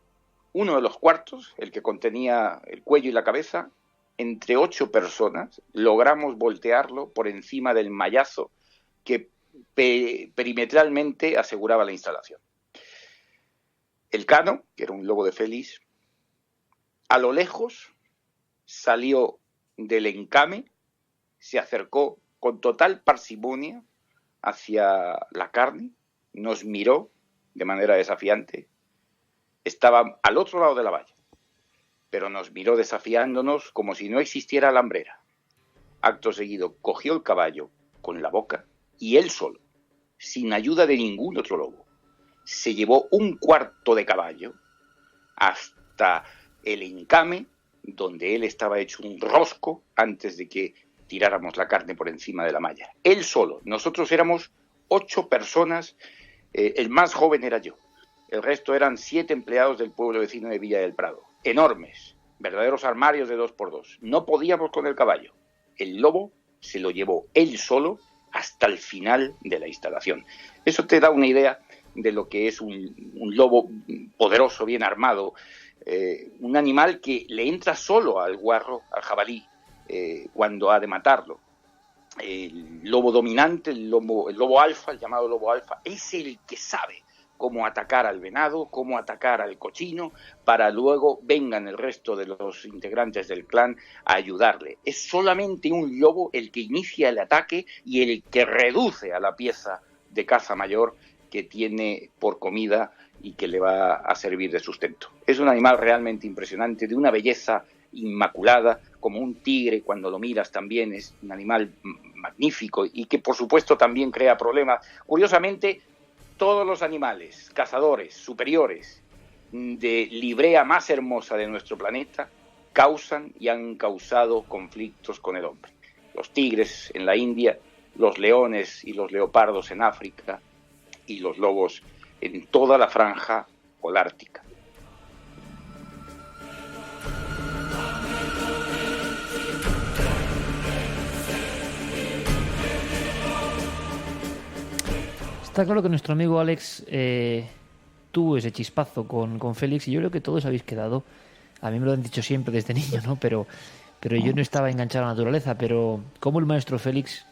uno de los cuartos, el que contenía el cuello y la cabeza, entre 8 personas logramos voltearlo por encima del mallazo que perimetralmente aseguraba la instalación. El Cano, que era un lobo de Félix, a lo lejos salió del encame, se acercó con total parsimonia hacia la carne, nos miró de manera desafiante, estaba al otro lado de la valla, pero nos miró desafiándonos como si no existiera alambrera. Acto seguido cogió el caballo con la boca y él solo, sin ayuda de ningún otro lobo, se llevó un cuarto de caballo hasta el encame, donde él estaba hecho un rosco antes de que tiráramos la carne por encima de la malla. Él solo. Nosotros éramos 8 personas, el más joven era yo. El resto eran 7 empleados del pueblo vecino de Villa del Prado. Enormes, verdaderos armarios de 2x2. No podíamos con el caballo. El lobo se lo llevó él solo hasta el final de la instalación. Eso te da una idea de lo que es un lobo poderoso, bien armado, un animal que le entra solo al guarro, al jabalí, cuando ha de matarlo. El lobo dominante, el lobo alfa, el llamado lobo alfa, es el que sabe cómo atacar al venado, cómo atacar al cochino, para luego vengan el resto de los integrantes del clan a ayudarle. Es solamente un lobo el que inicia el ataque y el que reduce a la pieza de caza mayor que tiene por comida y que le va a servir de sustento. Es un animal realmente impresionante, de una belleza inmaculada, como un tigre cuando lo miras también, es un animal magnífico y que por supuesto también crea problemas. Curiosamente, todos los animales cazadores superiores de librea más hermosa de nuestro planeta causan y han causado conflictos con el hombre. Los tigres en la India, los leones y los leopardos en África y los lobos en toda la franja holártica. Está claro que nuestro amigo Alex tuvo ese chispazo con Félix y yo creo que todos habéis quedado, a mí me lo han dicho siempre desde niño, ¿no? Pero yo no estaba enganchado a la naturaleza, pero como el maestro Félix,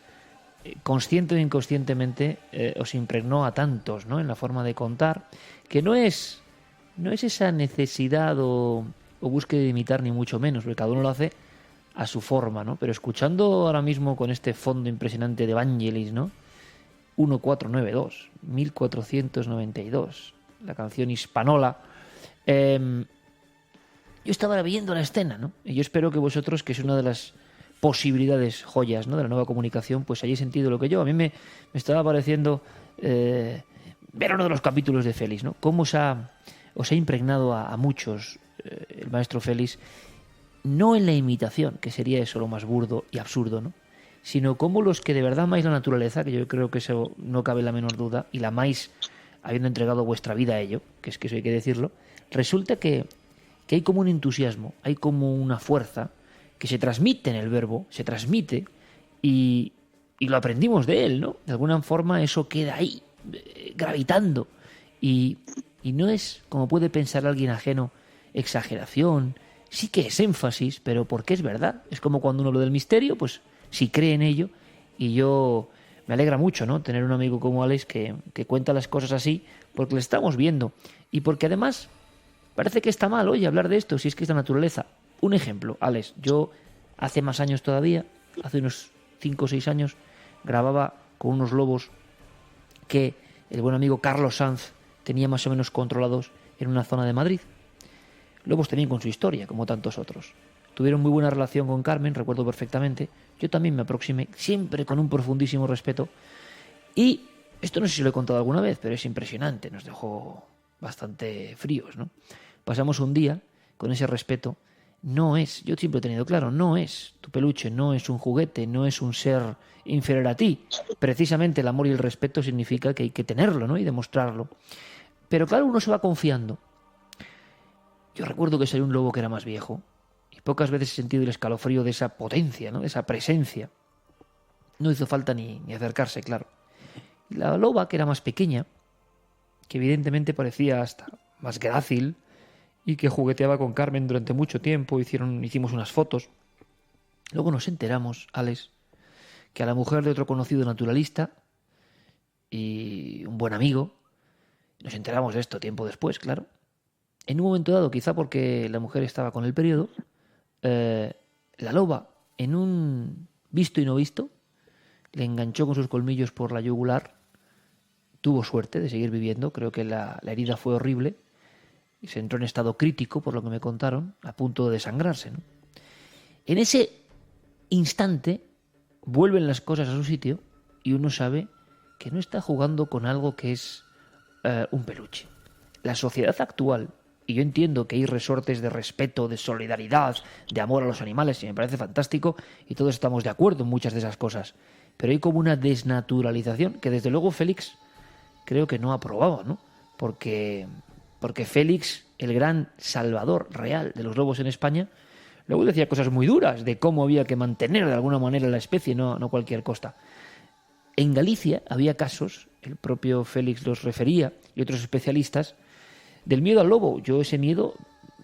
consciente o inconscientemente, os impregnó a tantos, ¿no? En la forma de contar, que no es esa necesidad o búsqueda de imitar ni mucho menos, porque cada uno lo hace a su forma, ¿no? Pero escuchando ahora mismo con este fondo impresionante de Vangelis, ¿no? 1492, la canción hispanola. Yo estaba viendo la escena, ¿no? Y yo espero que vosotros, que es una de las posibilidades, joyas, ¿no? De la nueva comunicación, pues hayáis sentido lo que yo. A mí me estaba pareciendo ver uno de los capítulos de Félix, ¿no? Cómo os ha impregnado a muchos el maestro Félix, no en la imitación, que sería eso lo más burdo y absurdo, ¿no? Sino como los que de verdad amáis la naturaleza, que yo creo que eso no cabe la menor duda, y la amáis habiendo entregado vuestra vida a ello, que es que eso hay que decirlo, resulta que hay como un entusiasmo, hay como una fuerza que se transmite en el verbo, se transmite y lo aprendimos de él, ¿no? De alguna forma eso queda ahí, gravitando, y no es, como puede pensar alguien ajeno, exageración, sí que es énfasis, pero porque es verdad. Es como cuando uno habla del misterio, pues si cree en ello, y yo me alegra mucho, ¿no? Tener un amigo como Alex que cuenta las cosas así, porque le estamos viendo, y porque además parece que está mal, oye, hablar de esto, si es que es la naturaleza. Un ejemplo, Alex, yo Hace más años todavía, hace unos 5 o 6 años, grababa con unos lobos que el buen amigo Carlos Sanz tenía más o menos controlados en una zona de Madrid. Lobos también con su historia, como tantos otros. Tuvieron muy buena relación con Carmen, recuerdo perfectamente. Yo también me aproximé, siempre con un profundísimo respeto. Y esto no sé si lo he contado alguna vez, pero es impresionante, nos dejó bastante fríos, ¿no? Pasamos un día con ese respeto. No es, yo siempre he tenido claro, no es tu peluche, no es un juguete, no es un ser inferior a ti. Precisamente el amor y el respeto significa que hay que tenerlo, ¿no? Y demostrarlo. Pero claro, uno se va confiando. Yo recuerdo que salió un lobo que era más viejo y pocas veces he sentido el escalofrío de esa potencia, ¿no? De esa presencia. No hizo falta ni acercarse, claro. Y la loba, que era más pequeña, que evidentemente parecía hasta más grácil y que jugueteaba con Carmen durante mucho tiempo, hicimos unas fotos. Luego nos enteramos, Alex, que a la mujer de otro conocido naturalista y un buen amigo, nos enteramos de esto tiempo después, claro. En un momento dado, quizá porque la mujer estaba con el periodo, la loba, en un visto y no visto, le enganchó con sus colmillos por la yugular. Tuvo suerte de seguir viviendo, creo que la herida fue horrible y se entró en estado crítico, por lo que me contaron, a punto de desangrarse, ¿no? En ese instante vuelven las cosas a su sitio y uno sabe que no está jugando con algo que es un peluche. La sociedad actual, y yo entiendo que hay resortes de respeto, de solidaridad, de amor a los animales, y me parece fantástico, y todos estamos de acuerdo en muchas de esas cosas, pero hay como una desnaturalización que desde luego Félix creo que no aprobaba, ¿no? Porque Félix, el gran salvador real de los lobos en España, luego decía cosas muy duras de cómo había que mantener de alguna manera la especie, no cualquier costa. En Galicia había casos, el propio Félix los refería, y otros especialistas, del miedo al lobo. Yo ese miedo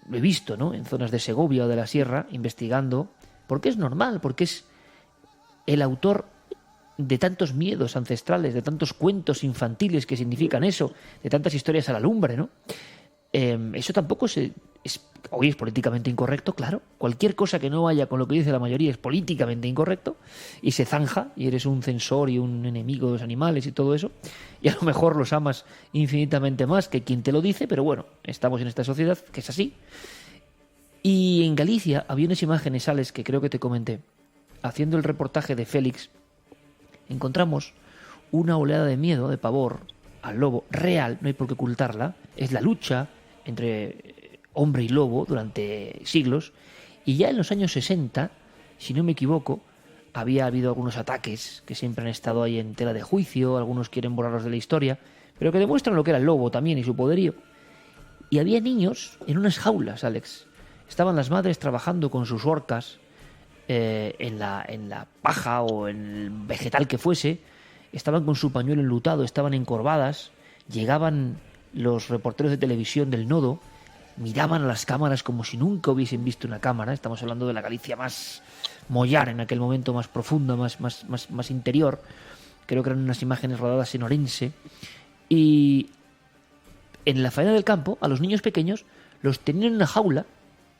lo he visto, ¿no? En zonas de Segovia o de la Sierra, investigando, porque es normal, porque es el autor de tantos miedos ancestrales, de tantos cuentos infantiles que significan eso, de tantas historias a la lumbre, ¿no? Eso tampoco hoy es políticamente incorrecto, claro. Cualquier cosa que no vaya con lo que dice la mayoría es políticamente incorrecto y se zanja y eres un censor y un enemigo de los animales y todo eso. Y a lo mejor los amas infinitamente más que quien te lo dice, pero bueno, estamos en esta sociedad que es así. Y en Galicia había unas imágenes, Alex, que creo que te comenté. Haciendo el reportaje de Félix, encontramos una oleada de miedo, de pavor al lobo real, no hay por qué ocultarla. Es la lucha entre hombre y lobo durante siglos, y ya en los años 60, si no me equivoco, había habido algunos ataques que siempre han estado ahí en tela de juicio, algunos quieren borrarlos de la historia, pero que demuestran lo que era el lobo también y su poderío. Y había niños en unas jaulas, Alex. Estaban las madres trabajando con sus orcas en la paja o en el vegetal que fuese, estaban con su pañuelo enlutado, estaban encorvadas, llegaban los reporteros de televisión del Nodo, miraban a las cámaras como si nunca hubiesen visto una cámara. Estamos hablando de la Galicia más mollar en aquel momento, más profunda, más interior. Creo que eran unas imágenes rodadas en Orense. Y en la faena del campo, a los niños pequeños los tenían en una jaula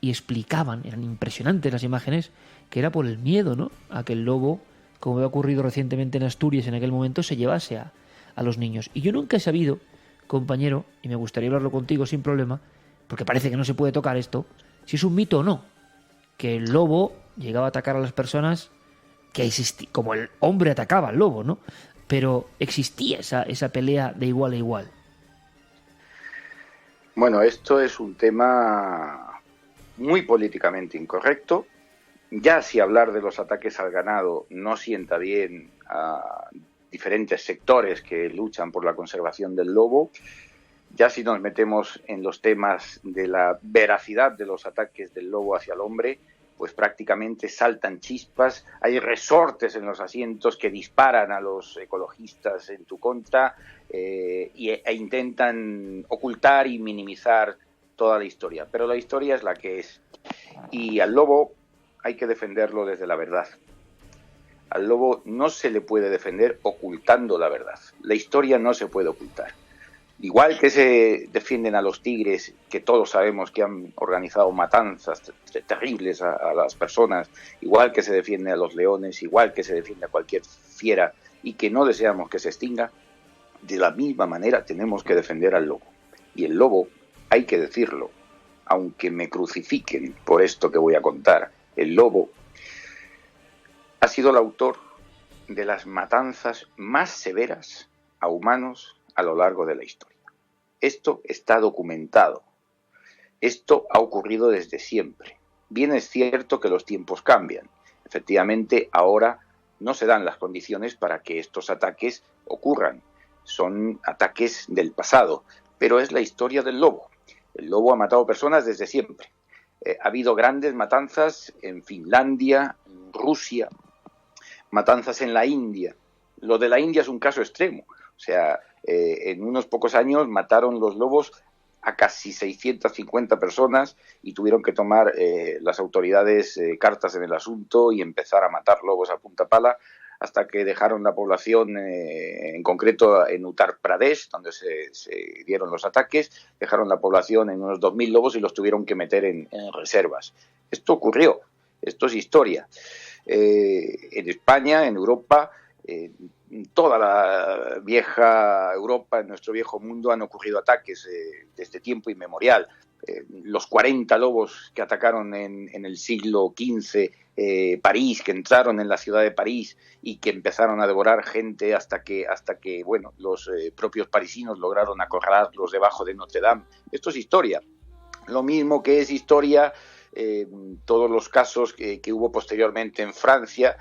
y explicaban, eran impresionantes las imágenes, que era por el miedo, ¿no? A que el lobo, como había ocurrido recientemente en Asturias en aquel momento, se llevase a los niños. Y yo nunca he sabido, compañero, y me gustaría hablarlo contigo sin problema, porque parece que no se puede tocar esto, si es un mito o no, que el lobo llegaba a atacar a las personas, que existía, como el hombre atacaba al lobo, ¿no? Pero existía esa pelea de igual a igual. Bueno, esto es un tema muy políticamente incorrecto. Ya si hablar de los ataques al ganado no sienta bien a diferentes sectores que luchan por la conservación del lobo, ya si nos metemos en los temas de la veracidad de los ataques del lobo hacia el hombre, pues prácticamente saltan chispas, hay resortes en los asientos que disparan a los ecologistas en tu contra e intentan ocultar y minimizar toda la historia. Pero la historia es la que es. Y al lobo hay que defenderlo desde la verdad. Al lobo no se le puede defender ocultando la verdad. La historia no se puede ocultar. Igual que se defienden a los tigres, que todos sabemos que han organizado matanzas terribles a las personas, igual que se defiende a los leones, igual que se defiende a cualquier fiera y que no deseamos que se extinga, de la misma manera tenemos que defender al lobo. Y el lobo, hay que decirlo, aunque me crucifiquen por esto que voy a contar, el lobo ha sido el autor de las matanzas más severas a humanos a lo largo de la historia. Esto está documentado. Esto ha ocurrido desde siempre. Bien es cierto que los tiempos cambian. Efectivamente, ahora no se dan las condiciones para que estos ataques ocurran. Son ataques del pasado, pero es la historia del lobo. El lobo ha matado personas desde siempre. Ha habido grandes matanzas en Finlandia, en Rusia, matanzas en la India. Lo de la India es un caso extremo. O sea, en unos pocos años mataron los lobos a casi 650 personas y tuvieron que tomar las autoridades cartas en el asunto y empezar a matar lobos a punta pala hasta que dejaron la población, en concreto en Uttar Pradesh, donde se dieron los ataques, dejaron la población en unos 2.000 lobos y los tuvieron que meter en reservas. Esto ocurrió, esto es historia. En España, en Europa, en toda la vieja Europa, en nuestro viejo mundo, han ocurrido ataques desde tiempo inmemorial. Los 40 lobos que atacaron en el siglo XV París, que entraron en la ciudad de París y que empezaron a devorar gente hasta que bueno, los propios parisinos lograron acorralarlos debajo de Notre Dame. Esto es historia. Lo mismo que es historia todos los casos que hubo posteriormente en Francia,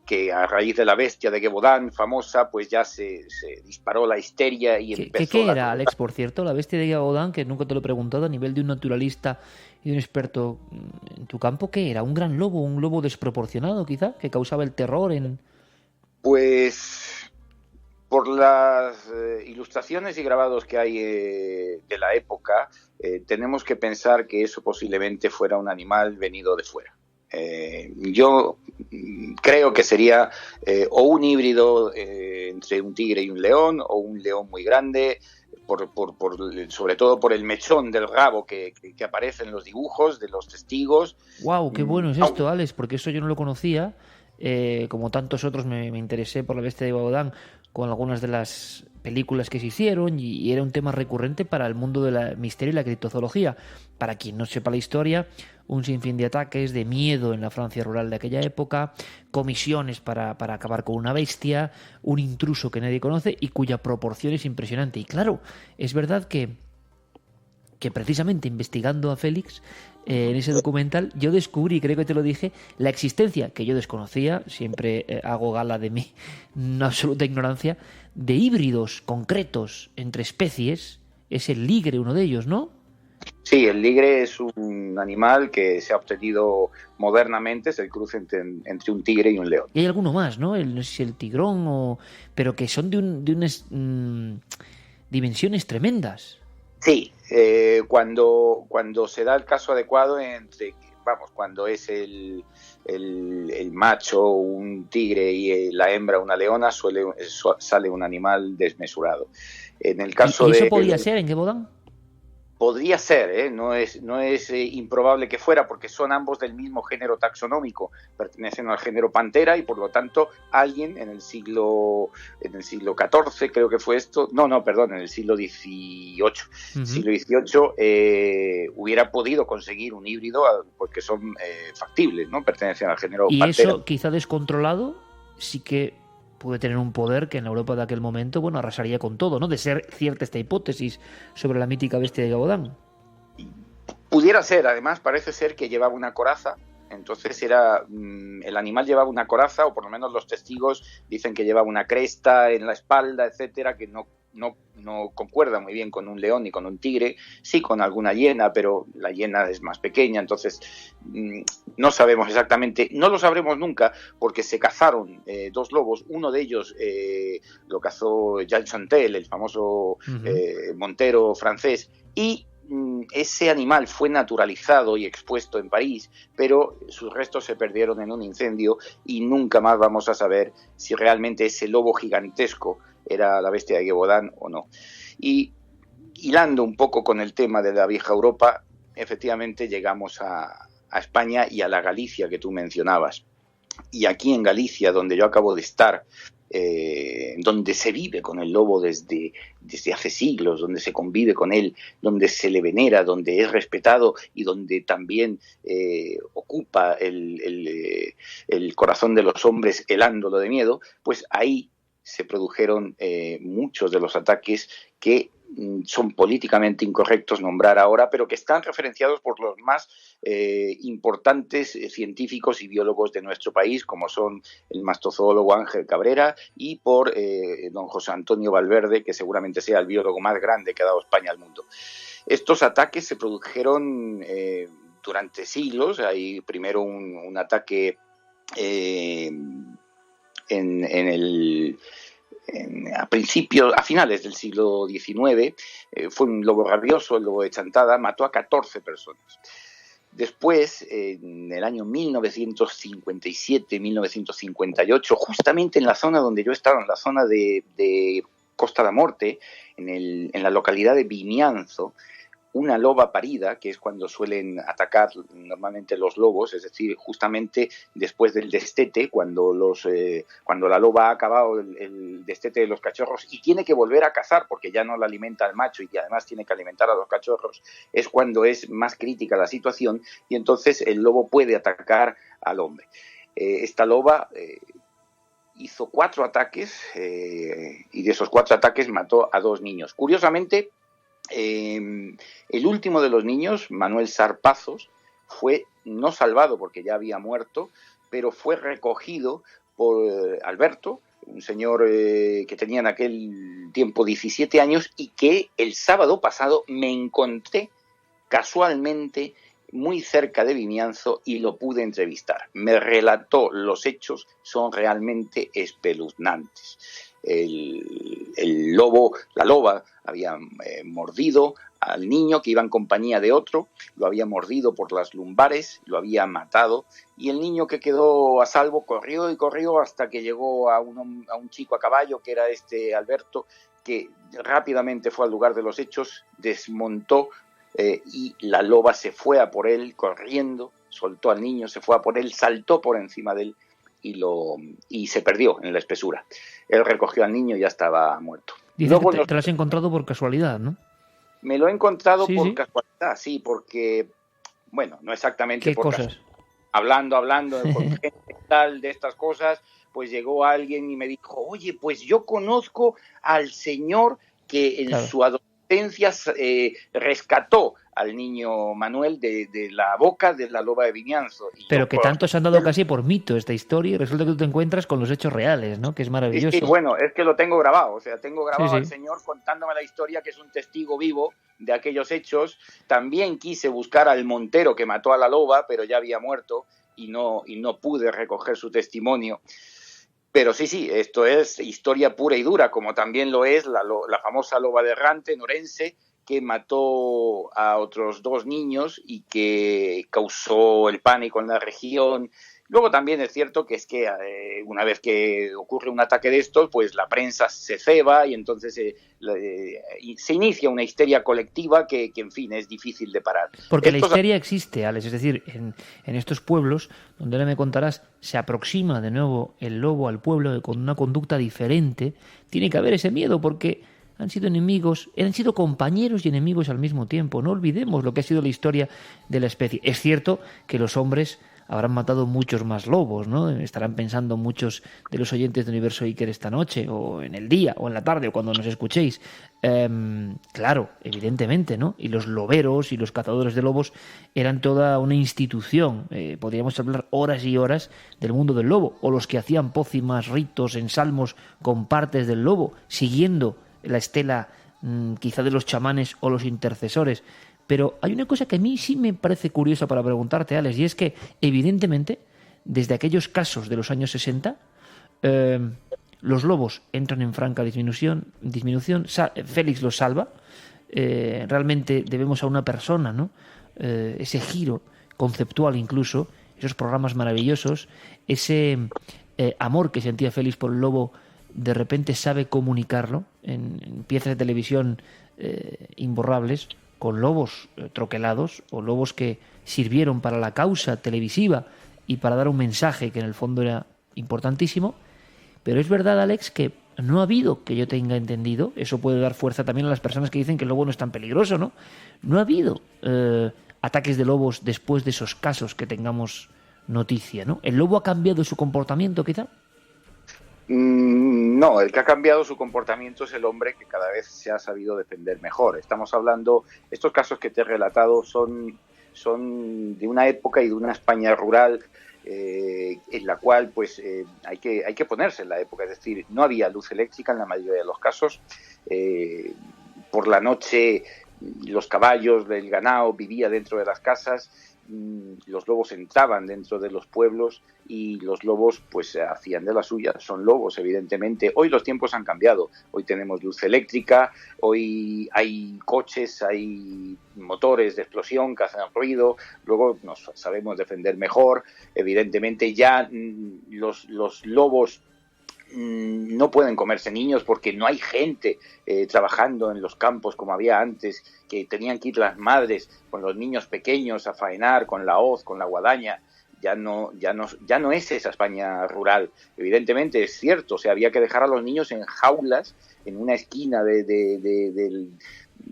que a raíz de la bestia de Gévaudan, famosa, pues ya se disparó la histeria y empezó... ¿Qué era, Alex, por cierto, la bestia de Gévaudan, que nunca te lo he preguntado, a nivel de un naturalista y de un experto en tu campo? ¿Qué era? ¿Un gran lobo? ¿Un lobo desproporcionado, quizá, que causaba el terror en...? Pues... por las ilustraciones y grabados que hay de la época, tenemos que pensar que eso posiblemente fuera un animal venido de fuera. Yo creo que sería o un híbrido entre un tigre y un león, o un león muy grande, sobre todo por el mechón del rabo que aparece en los dibujos de los testigos. ¡Wow! ¡Qué bueno es esto, Alex! Porque eso yo no lo conocía. Como tantos otros me interesé por la bestia de Gévaudan con algunas de las películas que se hicieron y era un tema recurrente para el mundo del misterio y la criptozoología. Para quien no sepa la historia, un sinfín de ataques, de miedo en la Francia rural de aquella época, comisiones para acabar con una bestia, un intruso que nadie conoce y cuya proporción es impresionante. Y claro, es verdad que precisamente investigando a Félix en ese documental yo descubrí, creo que te lo dije, la existencia, que yo desconocía, siempre hago gala de mi absoluta ignorancia, de híbridos concretos entre especies. Es el ligre uno de ellos, ¿no? Sí, el ligre es un animal que se ha obtenido modernamente, es el cruce entre un tigre y un león. Y hay alguno más, ¿no? No sé si el tigrón o... pero que son de unas dimensiones tremendas. Sí, cuando se da el caso adecuado cuando es el macho un tigre y la hembra una leona, sale un animal desmesurado. En el caso ¿Y eso podía ser en Gévaudan? Podría ser, no es improbable que fuera, porque son ambos del mismo género taxonómico, pertenecen al género Panthera y por lo tanto alguien en el siglo XIV, creo que fue esto, en el siglo XVIII, siglo XVIII hubiera podido conseguir un híbrido porque son factibles, ¿no? Pertenecen al género y Panthera. Eso quizá descontrolado sí que puede tener un poder que en la Europa de aquel momento, bueno, arrasaría con todo, ¿no? De ser cierta esta hipótesis sobre la mítica bestia de Gévaudan. Pudiera ser, además parece ser que llevaba una coraza, entonces el animal llevaba una coraza, o por lo menos los testigos dicen que llevaba una cresta en la espalda, etcétera, que no concuerda muy bien con un león ni con un tigre, sí con alguna hiena, pero la hiena es más pequeña, entonces no sabemos exactamente, no lo sabremos nunca, porque se cazaron dos lobos, uno de ellos lo cazó Jean Chantel, el famoso montero francés, y ese animal fue naturalizado y expuesto en París, pero sus restos se perdieron en un incendio y nunca más vamos a saber si realmente ese lobo gigantesco era la bestia de Gévaudan o no. Y hilando un poco con el tema de la vieja Europa, efectivamente llegamos a España y a la Galicia que tú mencionabas. Y aquí en Galicia, donde yo acabo de estar, donde se vive con el lobo desde hace siglos, donde se convive con él, donde se le venera, donde es respetado y donde también ocupa el corazón de los hombres helándolo de miedo, pues ahí se produjeron muchos de los ataques que son políticamente incorrectos nombrar ahora, pero que están referenciados por los más importantes científicos y biólogos de nuestro país, como son el mastozoólogo Ángel Cabrera y por don José Antonio Valverde, que seguramente sea el biólogo más grande que ha dado España al mundo. Estos ataques se produjeron durante siglos. Hay primero un ataque a finales del siglo XIX, fue un lobo rabioso, el lobo de Chantada, mató a 14 personas. Después, en el año 1957-1958, justamente en la zona donde yo estaba, en la zona de Costa da Morte, en la localidad de Vimianzo, una loba parida, que es cuando suelen atacar normalmente los lobos, es decir, justamente después del destete, cuando la loba ha acabado el destete de los cachorros y tiene que volver a cazar porque ya no la alimenta al macho y además tiene que alimentar a los cachorros, es cuando es más crítica la situación y entonces el lobo puede atacar al hombre. Esta loba hizo 4 ataques y de esos 4 ataques mató a 2 niños. Curiosamente, el último de los niños, Manuel Sarpazos, fue no salvado porque ya había muerto, pero fue recogido por Alberto, un señor que tenía en aquel tiempo 17 años y que el sábado pasado me encontré casualmente muy cerca de Vimianzo y lo pude entrevistar. Me relató los hechos, son realmente espeluznantes. El lobo, la loba, había mordido al niño que iba en compañía de otro, lo había mordido por las lumbares, lo había matado y el niño que quedó a salvo corrió y corrió hasta que llegó a un chico a caballo que era Alberto, que rápidamente fue al lugar de los hechos, desmontó y la loba se fue a por él corriendo, soltó al niño, se fue a por él, saltó por encima de él y se perdió en la espesura. Él recogió al niño y ya estaba muerto. Dices que te lo has encontrado por casualidad, ¿no? Me lo he encontrado por casualidad, sí, porque, bueno, no exactamente ¿Qué por cosas? Hablando con gente tal de estas cosas, pues llegó alguien y me dijo, oye, pues yo conozco al señor que en su adolescencia rescató al niño Manuel de la boca de la loba de Vimianzo. Pero que tanto se han dado casi por mito esta historia y resulta que tú te encuentras con los hechos reales, ¿no? Que es maravilloso. Sí, bueno, es que lo tengo grabado, o sea, tengo grabado al señor contándome la historia, que es un testigo vivo de aquellos hechos. También quise buscar al montero que mató a la loba, pero ya había muerto y no pude recoger su testimonio. Pero sí, esto es historia pura y dura, como también lo es la famosa loba de errante norense, que mató a otros 2 niños y que causó el pánico en la región. Luego también es cierto que una vez que ocurre un ataque de estos, pues la prensa se ceba y entonces se inicia una histeria colectiva que en fin, es difícil de parar. Porque la histeria existe, Alex, es decir, en estos pueblos, donde ahora me contarás, se aproxima de nuevo el lobo al pueblo con una conducta diferente, tiene que haber ese miedo porque han sido enemigos, han sido compañeros y enemigos al mismo tiempo. No olvidemos lo que ha sido la historia de la especie. Es cierto que los hombres habrán matado muchos más lobos, ¿no? Estarán pensando muchos de los oyentes de Universo Iker esta noche, o en el día, o en la tarde, o cuando nos escuchéis. Claro, evidentemente, ¿no? Y los loberos y los cazadores de lobos eran toda una institución. Podríamos hablar horas y horas del mundo del lobo, o los que hacían pócimas, ritos, ensalmos con partes del lobo, siguiendo la estela quizá de los chamanes o los intercesores. Pero hay una cosa que a mí sí me parece curiosa para preguntarte, Alex, y es que evidentemente desde aquellos casos de los años 60 los lobos entran en franca disminución, Félix los salva, realmente debemos a una persona, ¿no? Ese giro conceptual incluso, esos programas maravillosos, ese amor que sentía Félix por el lobo de repente sabe comunicarlo en piezas de televisión imborrables, con lobos troquelados o lobos que sirvieron para la causa televisiva y para dar un mensaje que en el fondo era importantísimo. Pero es verdad, Alex, que no ha habido, que yo tenga entendido, eso puede dar fuerza también a las personas que dicen que el lobo no es tan peligroso, ¿no? No ha habido ataques de lobos después de esos casos que tengamos noticia, ¿no? ¿El lobo ha cambiado su comportamiento, quizá? No, el que ha cambiado su comportamiento es el hombre, que cada vez se ha sabido defender mejor. Estamos hablando, estos casos que te he relatado son de una época y de una España rural en la cual pues hay que ponerse en la época, es decir, no había luz eléctrica en la mayoría de los casos. Por la noche los caballos del ganado vivía dentro de las casas, los lobos entraban dentro de los pueblos y los lobos pues hacían de la suya. Son lobos, evidentemente. Hoy los tiempos han cambiado, hoy tenemos luz eléctrica, hoy hay coches, hay motores de explosión que hacen ruido, luego nos sabemos defender mejor. Evidentemente ya los lobos no pueden comerse niños porque no hay gente trabajando en los campos como había antes, que tenían que ir las madres con los niños pequeños a faenar con la hoz, con la guadaña. Ya no es esa España rural. Evidentemente es cierto, o sea, había que dejar a los niños en jaulas en una esquina de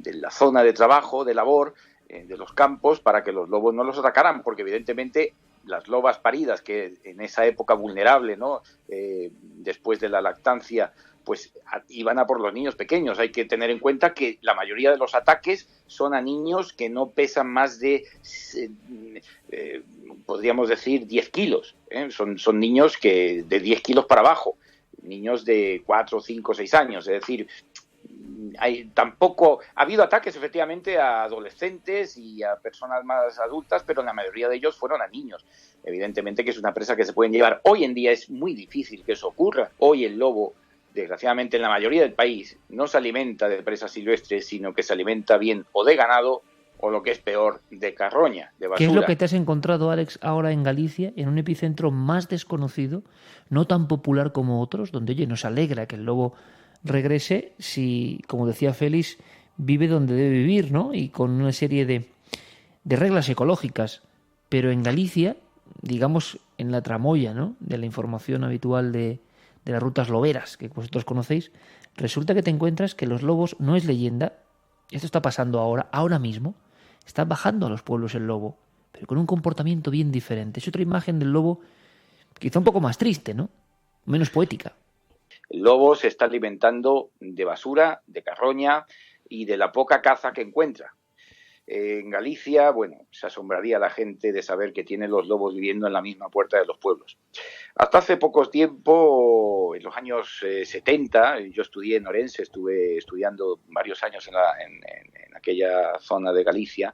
la zona de trabajo, de labor, de los campos, para que los lobos no los atacaran, porque evidentemente las lobas paridas, que en esa época vulnerable, ¿no? Después de la lactancia, pues iban a por los niños pequeños. Hay que tener en cuenta que la mayoría de los ataques son a niños que no pesan más de, podríamos decir, 10 kilos. Son niños que de 10 kilos para abajo, niños de 4, 5, 6 años. Es decir, tampoco ha habido ataques efectivamente a adolescentes y a personas más adultas, pero la mayoría de ellos fueron a niños. Evidentemente que es una presa que se pueden llevar. Hoy en día es muy difícil que eso ocurra. Hoy el lobo, desgraciadamente en la mayoría del país, no se alimenta de presas silvestres, sino que se alimenta bien o de ganado o, lo que es peor, de carroña, de basura. ¿Qué es lo que te has encontrado, Alex, ahora en Galicia, en un epicentro más desconocido, no tan popular como otros, donde, oye, nos alegra que el lobo regrese si, como decía Félix, vive donde debe vivir, ¿no? Y con una serie de reglas ecológicas. Pero en Galicia, digamos, en la tramoya, ¿no?, de la información habitual de las rutas loberas, que vosotros conocéis, resulta que te encuentras que los lobos no es leyenda. Esto está pasando ahora mismo. Está bajando a los pueblos el lobo, pero con un comportamiento bien diferente. Es otra imagen del lobo, quizá un poco más triste, ¿no? Menos poética. El lobo se está alimentando de basura, de carroña y de la poca caza que encuentra. En Galicia, bueno, se asombraría la gente de saber que tienen los lobos viviendo en la misma puerta de los pueblos. Hasta hace poco tiempo, en los años 70, yo estudié en Orense, estuve estudiando varios años en aquella zona de Galicia,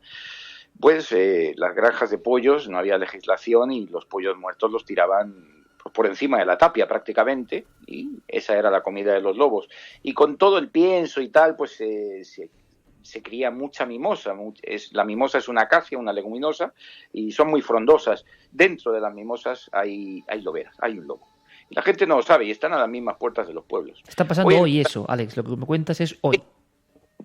pues las granjas de pollos, no había legislación y los pollos muertos los tiraban por encima de la tapia prácticamente, y esa era la comida de los lobos. Y con todo el pienso y tal, pues se cría mucha mimosa. La mimosa es una acacia, una leguminosa, y son muy frondosas. Dentro de las mimosas hay loberas, hay un lobo. Y la gente no lo sabe y están a las mismas puertas de los pueblos. Está pasando hoy eso, Alex, lo que me cuentas es hoy.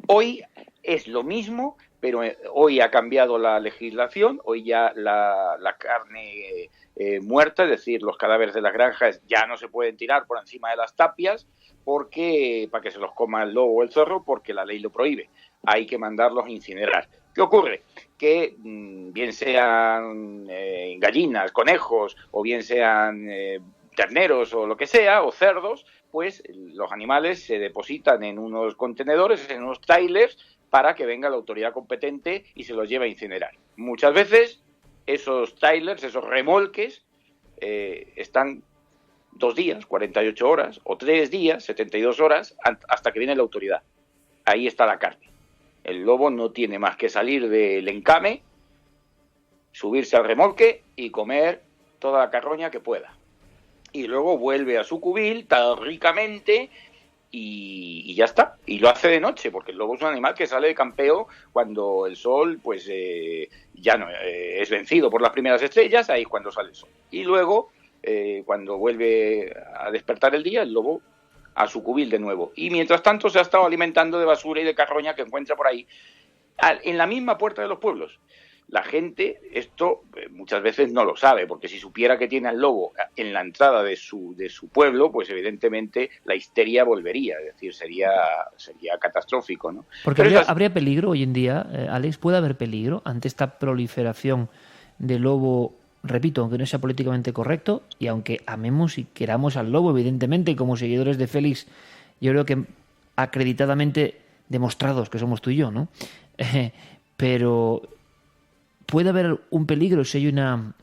Hoy es lo mismo, pero hoy ha cambiado la legislación, hoy ya la carne muerta, es decir, los cadáveres de las granjas ya no se pueden tirar por encima de las tapias porque para que se los coma el lobo o el zorro, porque la ley lo prohíbe. Hay que mandarlos a incinerar. ¿Qué ocurre? Que bien sean gallinas, conejos, o bien sean terneros o lo que sea, o cerdos, pues los animales se depositan en unos contenedores, en unos trailers, para que venga la autoridad competente y se los lleve a incinerar. Muchas veces esos trailers, esos remolques, están 2 días, 48 horas, o 3 días, 72 horas, hasta que viene la autoridad. Ahí está la carne. El lobo no tiene más que salir del encame, subirse al remolque y comer toda la carroña que pueda. Y luego vuelve a su cubil tan ricamente y ya está. Y lo hace de noche, porque el lobo es un animal que sale de campeo cuando el sol pues ya no es vencido por las primeras estrellas, ahí es cuando sale el sol. Y luego, cuando vuelve a despertar el día, el lobo a su cubil de nuevo. Y mientras tanto se ha estado alimentando de basura y de carroña que encuentra por ahí, en la misma puerta de los pueblos. La gente esto muchas veces no lo sabe, porque si supiera que tiene al lobo en la entrada de su pueblo, pues evidentemente la histeria volvería, es decir, sería catastrófico, ¿no? Porque habría peligro hoy en día, Alex, ¿puede haber peligro ante esta proliferación de lobo? Repito, aunque no sea políticamente correcto y aunque amemos y queramos al lobo, evidentemente, como seguidores de Félix, yo creo que acreditadamente demostrados que somos tú y yo, ¿no? Pero puede haber un peligro si hay una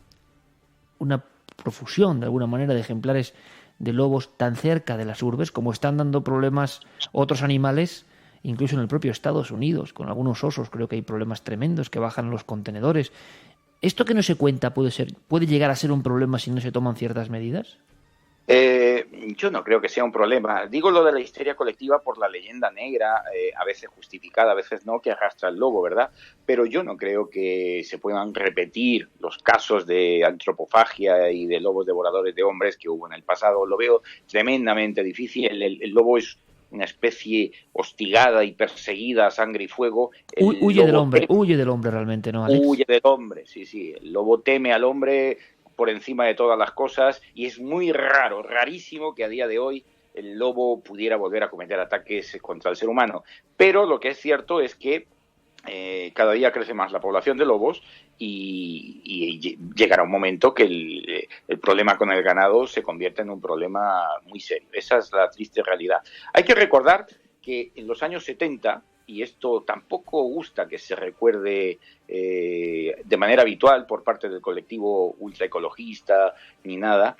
profusión, de alguna manera, de ejemplares de lobos tan cerca de las urbes, como están dando problemas otros animales, incluso en el propio Estados Unidos, con algunos osos creo que hay problemas tremendos que bajan los contenedores. ¿Esto que no se cuenta puede llegar a ser un problema si no se toman ciertas medidas? Yo no creo que sea un problema. Digo lo de la histeria colectiva por la leyenda negra, a veces justificada, a veces no, que arrastra el lobo, ¿verdad? Pero yo no creo que se puedan repetir los casos de antropofagia y de lobos devoradores de hombres que hubo en el pasado. Lo veo tremendamente difícil. El lobo es una especie hostigada y perseguida a sangre y fuego. Huye del hombre realmente, ¿no, Alex? Huye del hombre, sí. El lobo teme al hombre por encima de todas las cosas y es muy rarísimo que a día de hoy el lobo pudiera volver a cometer ataques contra el ser humano. Pero lo que es cierto es que cada día crece más la población de lobos y llegará un momento que el problema con el ganado se convierte en un problema muy serio. Esa es la triste realidad. Hay que recordar que en los años 70, y esto tampoco gusta que se recuerde de manera habitual por parte del colectivo ultraecologista ni nada,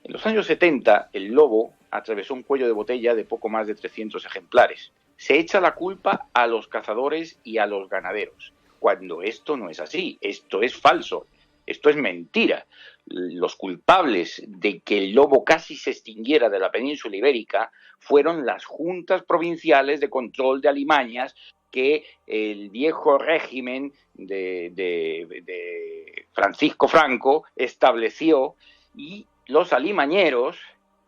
en los años 70 el lobo atravesó un cuello de botella de poco más de 300 ejemplares. Se echa la culpa a los cazadores y a los ganaderos, cuando esto no es así, esto es falso, esto es mentira. Los culpables de que el lobo casi se extinguiera de la península ibérica fueron las juntas provinciales de control de alimañas que el viejo régimen de Francisco Franco estableció, y los alimañeros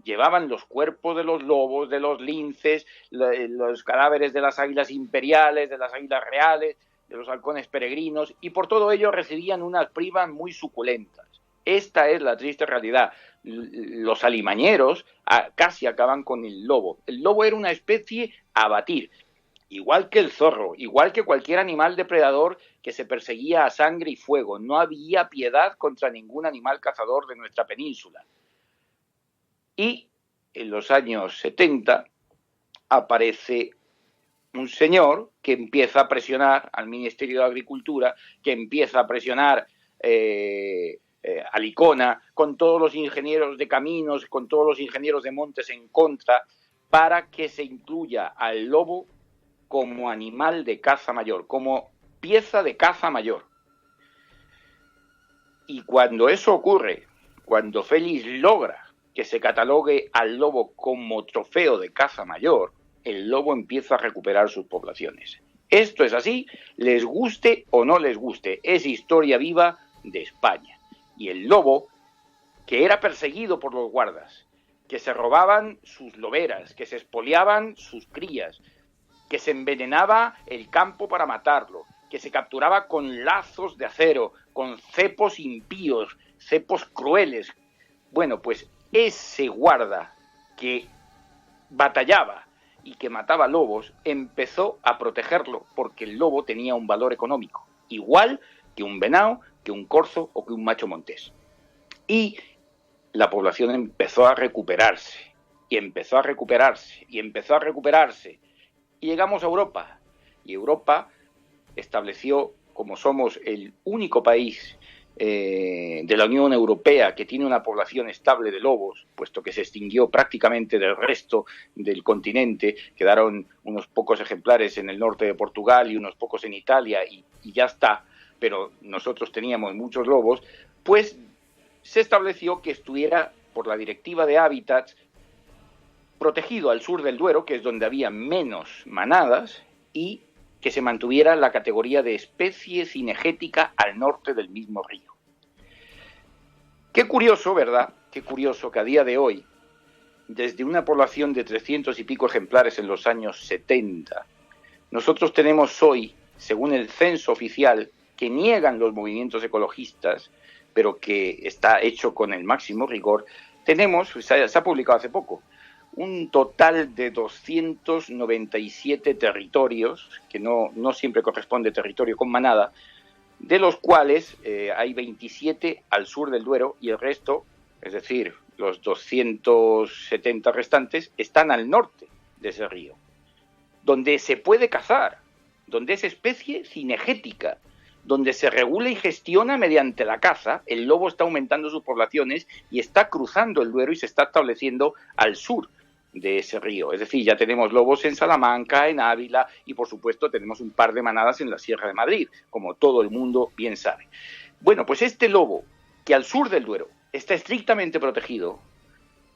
llevaban los cuerpos de los lobos, de los linces, los cadáveres de las águilas imperiales, de las águilas reales, de los halcones peregrinos, y por todo ello recibían unas primas muy suculentas. Esta es la triste realidad. Los alimañeros casi acaban con el lobo. El lobo era una especie a abatir, igual que el zorro, igual que cualquier animal depredador que se perseguía a sangre y fuego. No había piedad contra ningún animal cazador de nuestra península. Y en los años 70 aparece un señor que empieza a presionar al Ministerio de Agricultura, que empieza a presionar a Licona, con todos los ingenieros de caminos, con todos los ingenieros de montes en contra, para que se incluya al lobo como animal de caza mayor, como pieza de caza mayor. Y cuando eso ocurre, cuando Félix logra que se catalogue al lobo como trofeo de caza mayor, el lobo empieza a recuperar sus poblaciones. Esto es así, les guste o no les guste, es historia viva de España. Y el lobo, que era perseguido por los guardas, que se robaban sus loberas, que se expoliaban sus crías, que se envenenaba el campo para matarlo, que se capturaba con lazos de acero, con cepos impíos, cepos crueles. Bueno, pues ese guarda que batallaba y que mataba lobos empezó a protegerlo, porque el lobo tenía un valor económico, igual que un venado, que un corzo o que un macho montés. Y la población empezó a recuperarse, y empezó a recuperarse, y empezó a recuperarse. Y llegamos a Europa, y Europa estableció, como somos el único país de la Unión Europea que tiene una población estable de lobos, puesto que se extinguió prácticamente del resto del continente, quedaron unos pocos ejemplares en el norte de Portugal y unos pocos en Italia, y ya está, pero nosotros teníamos muchos lobos, pues se estableció que estuviera, por la Directiva de Hábitats, protegido al sur del Duero, que es donde había menos manadas, y que se mantuviera la categoría de especie cinegética al norte del mismo río. Qué curioso, ¿verdad? Qué curioso que a día de hoy desde una población de 300 y pico ejemplares en los años 70. Nosotros tenemos hoy, según el censo oficial, que niegan los movimientos ecologistas, pero que está hecho con el máximo rigor, tenemos, se ha publicado hace poco, un total de 297 territorios, que no siempre corresponde territorio con manada, de los cuales hay 27 al sur del Duero y el resto, es decir, los 270 restantes, están al norte de ese río, donde se puede cazar, donde es especie cinegética, donde se regula y gestiona mediante la caza. El lobo está aumentando sus poblaciones y está cruzando el Duero y se está estableciendo al sur de ese río. Es decir, ya tenemos lobos en Salamanca, en Ávila y, por supuesto, tenemos un par de manadas en la Sierra de Madrid, como todo el mundo bien sabe. Bueno, pues este lobo, que al sur del Duero está estrictamente protegido,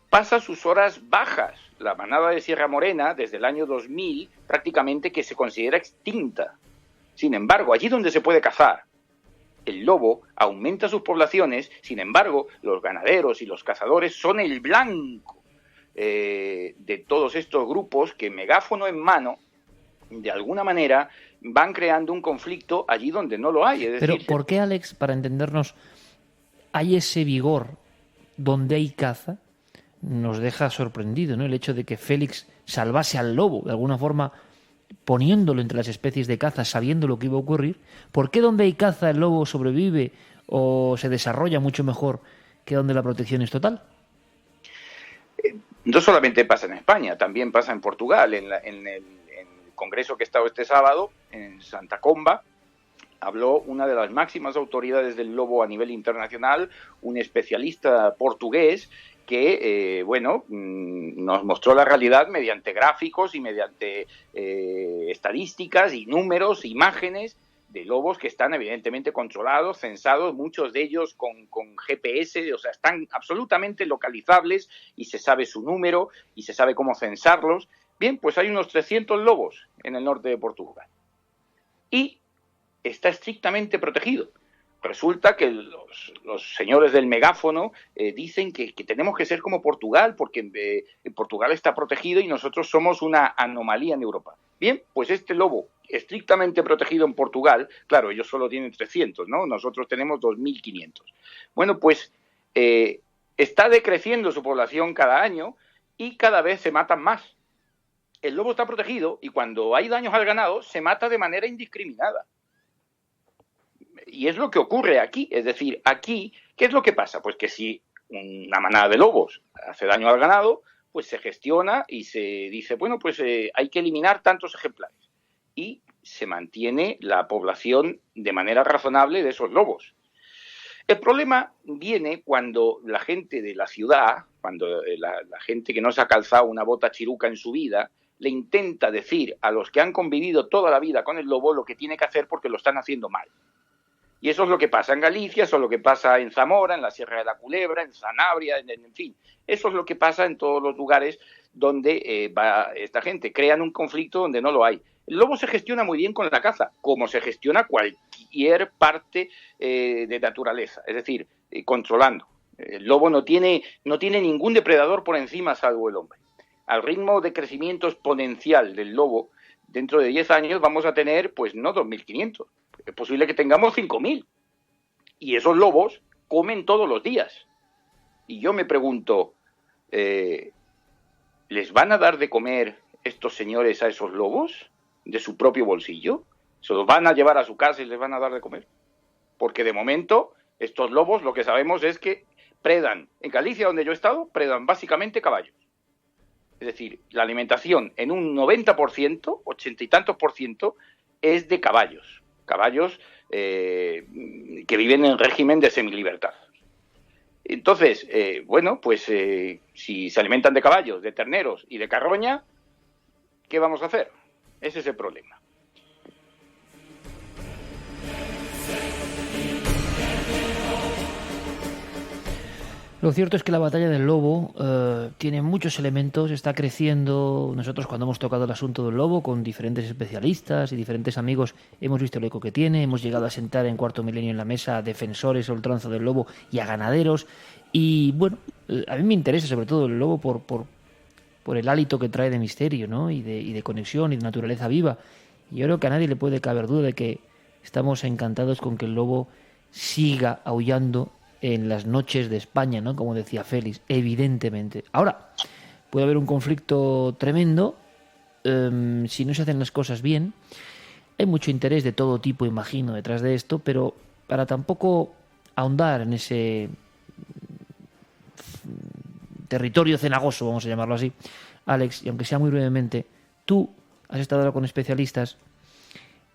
pasa sus horas bajas. La manada de Sierra Morena, desde el año 2000, prácticamente que se considera extinta. Sin embargo, allí donde se puede cazar, el lobo aumenta sus poblaciones. Sin embargo, los ganaderos y los cazadores son el blanco de todos estos grupos que, megáfono en mano, de alguna manera van creando un conflicto allí donde no lo hay. Es decir, pero ¿por qué, Alex, para entendernos, hay ese vigor donde hay caza? Nos deja sorprendido, ¿no? El hecho de que Félix salvase al lobo, de alguna forma poniéndolo entre las especies de caza, sabiendo lo que iba a ocurrir. ¿Por qué donde hay caza el lobo sobrevive o se desarrolla mucho mejor que donde la protección es total? No solamente pasa en España, también pasa en Portugal. En el congreso que he estado este sábado, en Santa Comba, habló una de las máximas autoridades del lobo a nivel internacional, un especialista portugués, que nos mostró la realidad mediante gráficos y mediante estadísticas y números, imágenes de lobos que están evidentemente controlados, censados, muchos de ellos con GPS, o sea, están absolutamente localizables y se sabe su número y se sabe cómo censarlos. Bien, pues hay unos 300 lobos en el norte de Portugal y está estrictamente protegido. Resulta que los señores del megáfono dicen que tenemos que ser como Portugal, porque Portugal está protegido y nosotros somos una anomalía en Europa. Bien, pues este lobo estrictamente protegido en Portugal, claro, ellos solo tienen 300, ¿no? Nosotros tenemos 2.500. Bueno, pues está decreciendo su población cada año y cada vez se matan más. El lobo está protegido y cuando hay daños al ganado se mata de manera indiscriminada. Y es lo que ocurre aquí. Es decir, aquí, ¿qué es lo que pasa? Pues que si una manada de lobos hace daño al ganado, pues se gestiona y se dice, bueno, pues hay que eliminar tantos ejemplares. Y se mantiene la población de manera razonable de esos lobos. El problema viene cuando la gente de la ciudad, cuando la gente que no se ha calzado una bota chiruca en su vida, le intenta decir a los que han convivido toda la vida con el lobo lo que tiene que hacer porque lo están haciendo mal. Y eso es lo que pasa en Galicia, eso es lo que pasa en Zamora, en la Sierra de la Culebra, en Sanabria, en fin. Eso es lo que pasa en todos los lugares donde va esta gente. Crean un conflicto donde no lo hay. El lobo se gestiona muy bien con la caza, como se gestiona cualquier parte de naturaleza, es decir, controlando. El lobo no tiene ningún depredador por encima salvo el hombre. Al ritmo de crecimiento exponencial del lobo, dentro de 10 años vamos a tener, pues no 2.500. Es posible que tengamos 5.000. Y esos lobos comen todos los días. Y yo me pregunto, ¿les van a dar de comer estos señores a esos lobos de su propio bolsillo? ¿Se los van a llevar a su casa y les van a dar de comer? Porque de momento estos lobos lo que sabemos es que predan, en Galicia donde yo he estado, predan básicamente caballos. Es decir, la alimentación en un 90%, 80 y tantos por ciento, es de caballos. Caballos que viven en régimen de semilibertad. Entonces, si se alimentan de caballos, de terneros y de carroña, ¿qué vamos a hacer? Ese es el problema. Lo cierto es que la batalla del lobo tiene muchos elementos, está creciendo. Nosotros, cuando hemos tocado el asunto del lobo con diferentes especialistas y diferentes amigos, hemos visto el eco que tiene. Hemos llegado a sentar en Cuarto Milenio en la mesa a defensores a ultranza del lobo y a ganaderos. Y bueno, a mí me interesa sobre todo el lobo por por el hálito que trae de misterio, ¿no? y de conexión y de naturaleza viva. Y yo creo que a nadie le puede caber duda de que estamos encantados con que el lobo siga aullando en las noches de España, ¿no? Como decía Félix, evidentemente. Ahora, puede haber un conflicto tremendo si no se hacen las cosas bien. Hay mucho interés de todo tipo, imagino, detrás de esto, pero para tampoco ahondar en ese territorio cenagoso, vamos a llamarlo así, Alex, y aunque sea muy brevemente, tú has estado ahora con especialistas,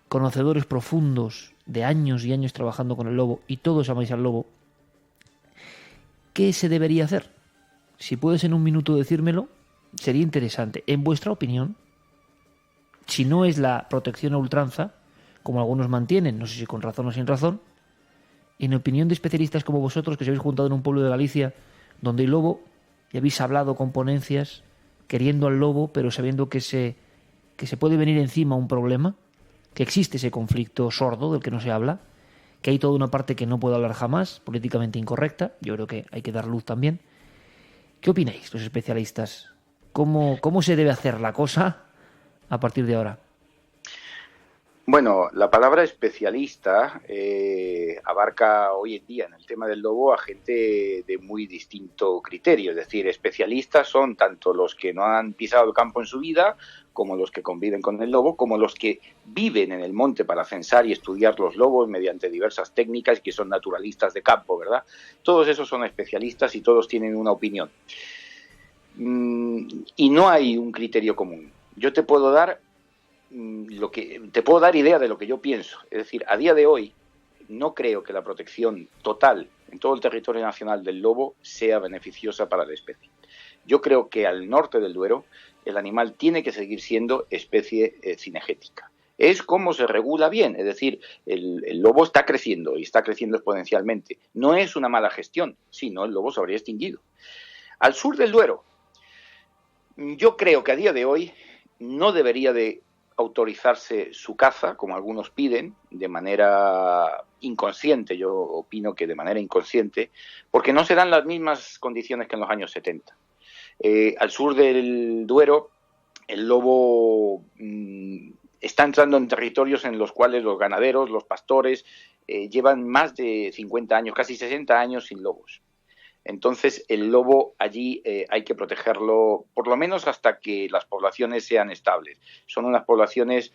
conocedores profundos de años y años trabajando con el lobo, y todos amáis al lobo. ¿Qué se debería hacer? Si puedes en un minuto decírmelo, sería interesante. En vuestra opinión, si no es la protección a ultranza, como algunos mantienen, no sé si con razón o sin razón, en opinión de especialistas como vosotros, que os habéis juntado en un pueblo de Galicia donde hay lobo, y habéis hablado con ponencias, queriendo al lobo, pero sabiendo que se puede venir encima un problema, que existe ese conflicto sordo del que no se habla, que hay toda una parte que no puedo hablar jamás, políticamente incorrecta, yo creo que hay que dar luz también. ¿Qué opináis los especialistas? ¿Cómo se debe hacer la cosa a partir de ahora? Bueno, la palabra especialista abarca hoy en día en el tema del lobo a gente de muy distinto criterio. Es decir, especialistas son tanto los que no han pisado el campo en su vida, como los que conviven con el lobo, como los que viven en el monte para censar y estudiar los lobos mediante diversas técnicas, que son naturalistas de campo, ¿verdad? Todos esos son especialistas y todos tienen una opinión. Y no hay un criterio común. Yo te puedo dar idea de lo que yo pienso. Es decir, a día de hoy no creo que la protección total en todo el territorio nacional del lobo sea beneficiosa para la especie. Yo creo que al norte del Duero el animal tiene que seguir siendo especie cinegética. Es como se regula bien, es decir, el lobo está creciendo y está creciendo exponencialmente. No es una mala gestión, si no el lobo se habría extinguido. Al sur del Duero, yo creo que a día de hoy no debería de autorizarse su caza, como algunos piden, de manera inconsciente. Yo opino que de manera inconsciente, porque no se dan las mismas condiciones que en los años 70. Al sur del Duero, el lobo está entrando en territorios en los cuales los ganaderos, los pastores, llevan más de 50 años, casi 60 años sin lobos. Entonces, el lobo allí hay que protegerlo por lo menos hasta que las poblaciones sean estables. Son unas poblaciones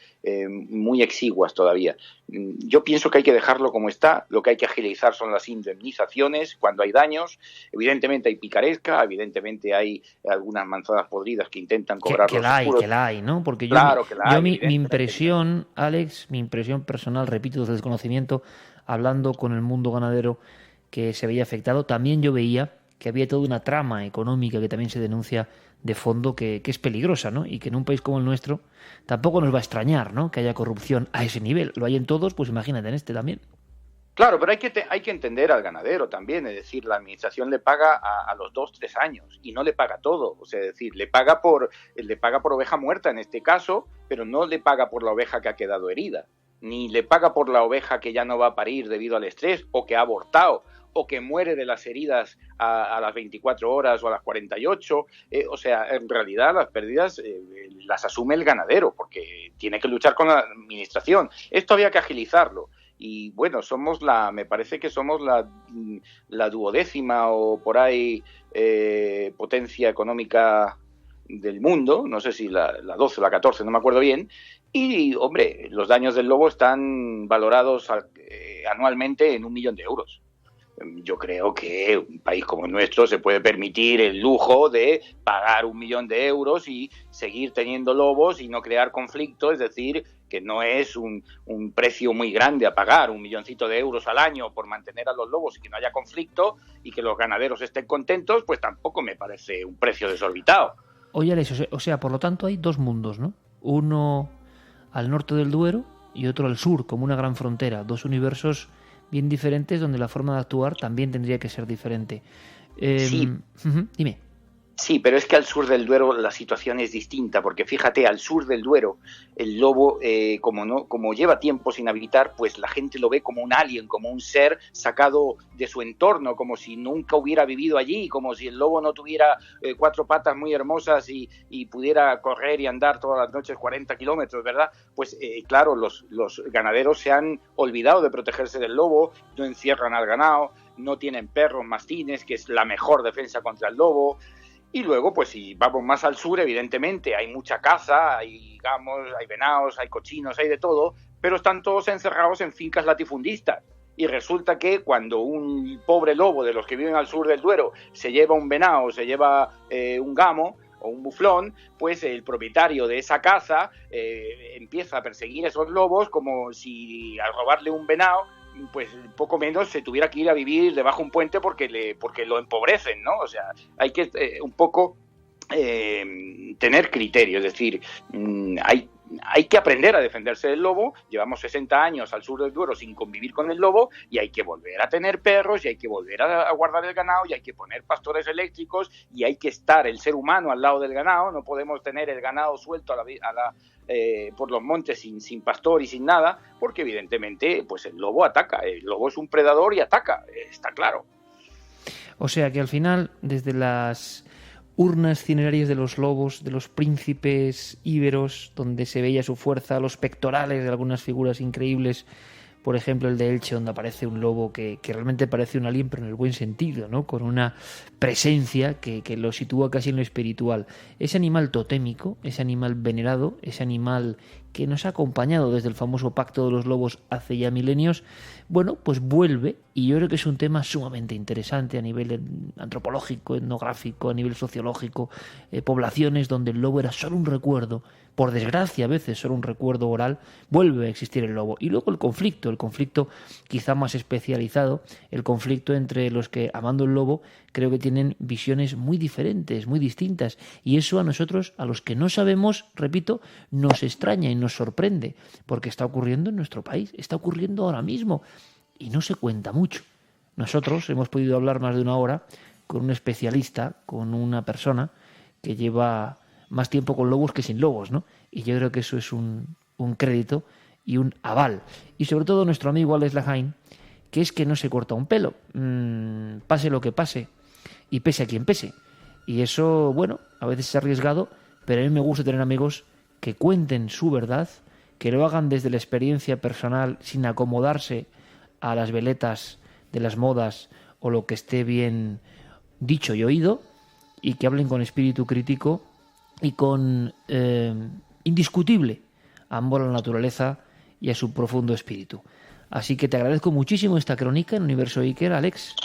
muy exiguas todavía. Yo pienso que hay que dejarlo como está. Lo que hay que agilizar son las indemnizaciones cuando hay daños. Evidentemente hay picaresca, evidentemente hay algunas manzanas podridas que intentan cobrar que la hay, ¿no? Porque claro que la hay, mi impresión, Alex, mi impresión personal, repito, desde el desconocimiento, hablando con el mundo ganadero que se veía afectado, también yo veía que había toda una trama económica que también se denuncia de fondo que es peligrosa, ¿no? Y que en un país como el nuestro tampoco nos va a extrañar, ¿no?, que haya corrupción a ese nivel. Lo hay en todos, pues imagínate en este también. Claro, pero hay que entender al ganadero también, es decir, la administración le paga a los 2-3 años y no le paga todo, o sea, es decir, le paga por oveja muerta en este caso, pero no le paga por la oveja que ha quedado herida, ni le paga por la oveja que ya no va a parir debido al estrés o que ha abortado, o que muere de las heridas a las 24 horas o a las 48. O sea, en realidad las pérdidas las asume el ganadero porque tiene que luchar con la administración. Esto había que agilizarlo. Y bueno, me parece que somos la 12ª o por ahí potencia económica del mundo, no sé si la 12 o la 14, no me acuerdo bien. Y, hombre, los daños del lobo están valorados anualmente en 1 millón de euros. Yo creo que un país como el nuestro se puede permitir el lujo de pagar 1 millón de euros y seguir teniendo lobos y no crear conflicto, es decir, que no es un precio muy grande a pagar, 1 milloncito de euros al año por mantener a los lobos y que no haya conflicto y que los ganaderos estén contentos, pues tampoco me parece un precio desorbitado. Oye, Alex, o sea, por lo tanto hay dos mundos, ¿no? Uno al norte del Duero y otro al sur, como una gran frontera, dos universos bien diferentes donde la forma de actuar también tendría que ser diferente. Sí. Dime. Sí, pero es que al sur del Duero la situación es distinta, porque fíjate, al sur del Duero el lobo, como lleva tiempo sin habitar, pues la gente lo ve como un alien, como un ser sacado de su entorno, como si nunca hubiera vivido allí, como si el lobo no tuviera 4 patas muy hermosas y pudiera correr y andar todas las noches 40 kilómetros, ¿verdad? Pues claro, los ganaderos se han olvidado de protegerse del lobo, no encierran al ganado, no tienen perros, mastines, que es la mejor defensa contra el lobo. Y luego, pues si vamos más al sur, evidentemente hay mucha caza, hay gamos, hay venados, hay cochinos, hay de todo, pero están todos encerrados en fincas latifundistas. Y resulta que cuando un pobre lobo de los que viven al sur del Duero se lleva un venado, se lleva un gamo o un muflón, pues el propietario de esa caza empieza a perseguir a esos lobos como si al robarle un venado, pues poco menos se tuviera que ir a vivir debajo de un puente porque lo empobrecen, ¿no? O sea, hay que un poco tener criterio, es decir, hay que aprender a defenderse del lobo. Llevamos 60 años al sur del Duero sin convivir con el lobo y hay que volver a tener perros y hay que volver a guardar el ganado y hay que poner pastores eléctricos y hay que estar el ser humano al lado del ganado. No podemos tener el ganado suelto por los montes sin pastor y sin nada, porque evidentemente pues el lobo ataca. El lobo es un predador y ataca, está claro. O sea que al final, desde las urnas cinerarias de los lobos, de los príncipes íberos, donde se veía su fuerza, los pectorales de algunas figuras increíbles, por ejemplo el de Elche, donde aparece un lobo que realmente parece un alien, pero en el buen sentido, ¿no? Con una presencia que lo sitúa casi en lo espiritual. Ese animal totémico, ese animal venerado, ese animal que nos ha acompañado desde el famoso Pacto de los Lobos hace ya milenios, bueno, pues vuelve, y yo creo que es un tema sumamente interesante a nivel antropológico, etnográfico, a nivel sociológico, poblaciones donde el lobo era solo un recuerdo, por desgracia a veces solo un recuerdo oral, vuelve a existir el lobo. Y luego el conflicto quizá más especializado, el conflicto entre los que, amando el lobo, creo que tienen visiones muy diferentes, muy distintas, y eso a nosotros, a los que no sabemos, repito, nos extraña y nos sorprende, porque está ocurriendo en nuestro país, está ocurriendo ahora mismo, y no se cuenta mucho. Nosotros hemos podido hablar más de una hora con un especialista, con una persona que lleva más tiempo con lobos que sin lobos, ¿no? Y yo creo que eso es un crédito y un aval. Y sobre todo nuestro amigo Alex Lahain, que es que no se corta un pelo, pase lo que pase, y pese a quien pese. Y eso, bueno, a veces es arriesgado, pero a mí me gusta tener amigos que cuenten su verdad, que lo hagan desde la experiencia personal, sin acomodarse a las veletas de las modas o lo que esté bien dicho y oído, y que hablen con espíritu crítico y con indiscutible amor a la naturaleza y a su profundo espíritu. Así que te agradezco muchísimo esta crónica en Universo Iker, Alex.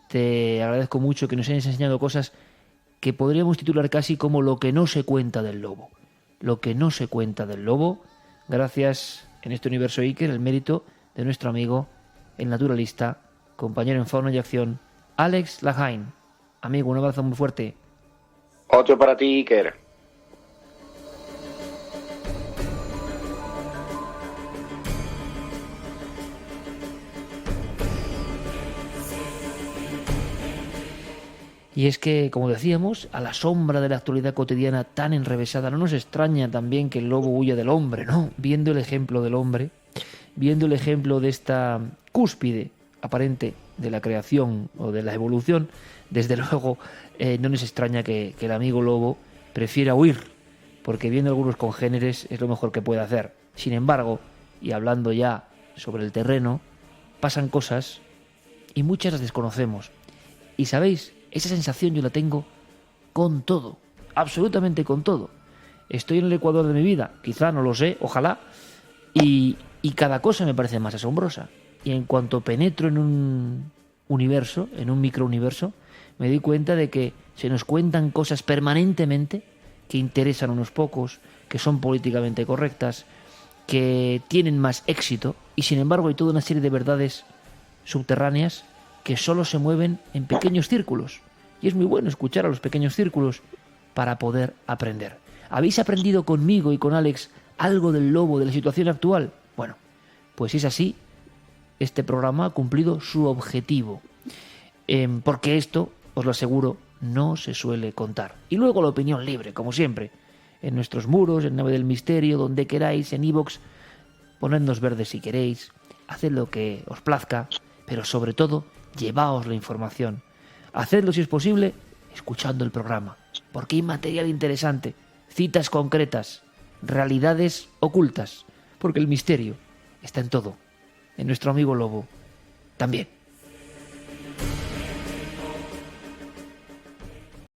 Te agradezco mucho que nos hayas enseñado cosas que podríamos titular casi como lo que no se cuenta del lobo. Lo que no se cuenta del lobo, gracias en este Universo Iker, el mérito de nuestro amigo, el naturalista, compañero en fauna y acción, Alex Lahain. Amigo, un abrazo muy fuerte. Otro para ti, Iker. Y es que, como decíamos, a la sombra de la actualidad cotidiana tan enrevesada, no nos extraña también que el lobo huya del hombre, ¿no? Viendo el ejemplo del hombre, viendo el ejemplo de esta cúspide aparente de la creación o de la evolución, desde luego no nos extraña que el amigo lobo prefiera huir, porque viendo algunos congéneres es lo mejor que puede hacer. Sin embargo, y hablando ya sobre el terreno, pasan cosas y muchas las desconocemos. Y sabéis, esa sensación yo la tengo con todo, absolutamente con todo. Estoy en el ecuador de mi vida, quizá, no lo sé, ojalá, y cada cosa me parece más asombrosa. Y en cuanto penetro en un universo, en un microuniverso, me doy cuenta de que se nos cuentan cosas permanentemente que interesan a unos pocos, que son políticamente correctas, que tienen más éxito, y sin embargo hay toda una serie de verdades subterráneas que solo se mueven en pequeños círculos. Y es muy bueno escuchar a los pequeños círculos para poder aprender. ¿Habéis aprendido conmigo y con Alex algo del lobo, de la situación actual? Bueno, pues si es así, este programa ha cumplido su objetivo. Porque esto, os lo aseguro, no se suele contar. Y luego la opinión libre, como siempre, en nuestros muros, en Nave del Misterio, donde queráis, en iVoox, ponednos verdes si queréis, haced lo que os plazca, pero sobre todo, llevaos la información. Hacedlo si es posible, escuchando el programa, porque hay material interesante, citas concretas, realidades ocultas, porque el misterio está en todo, en nuestro amigo Lobo también.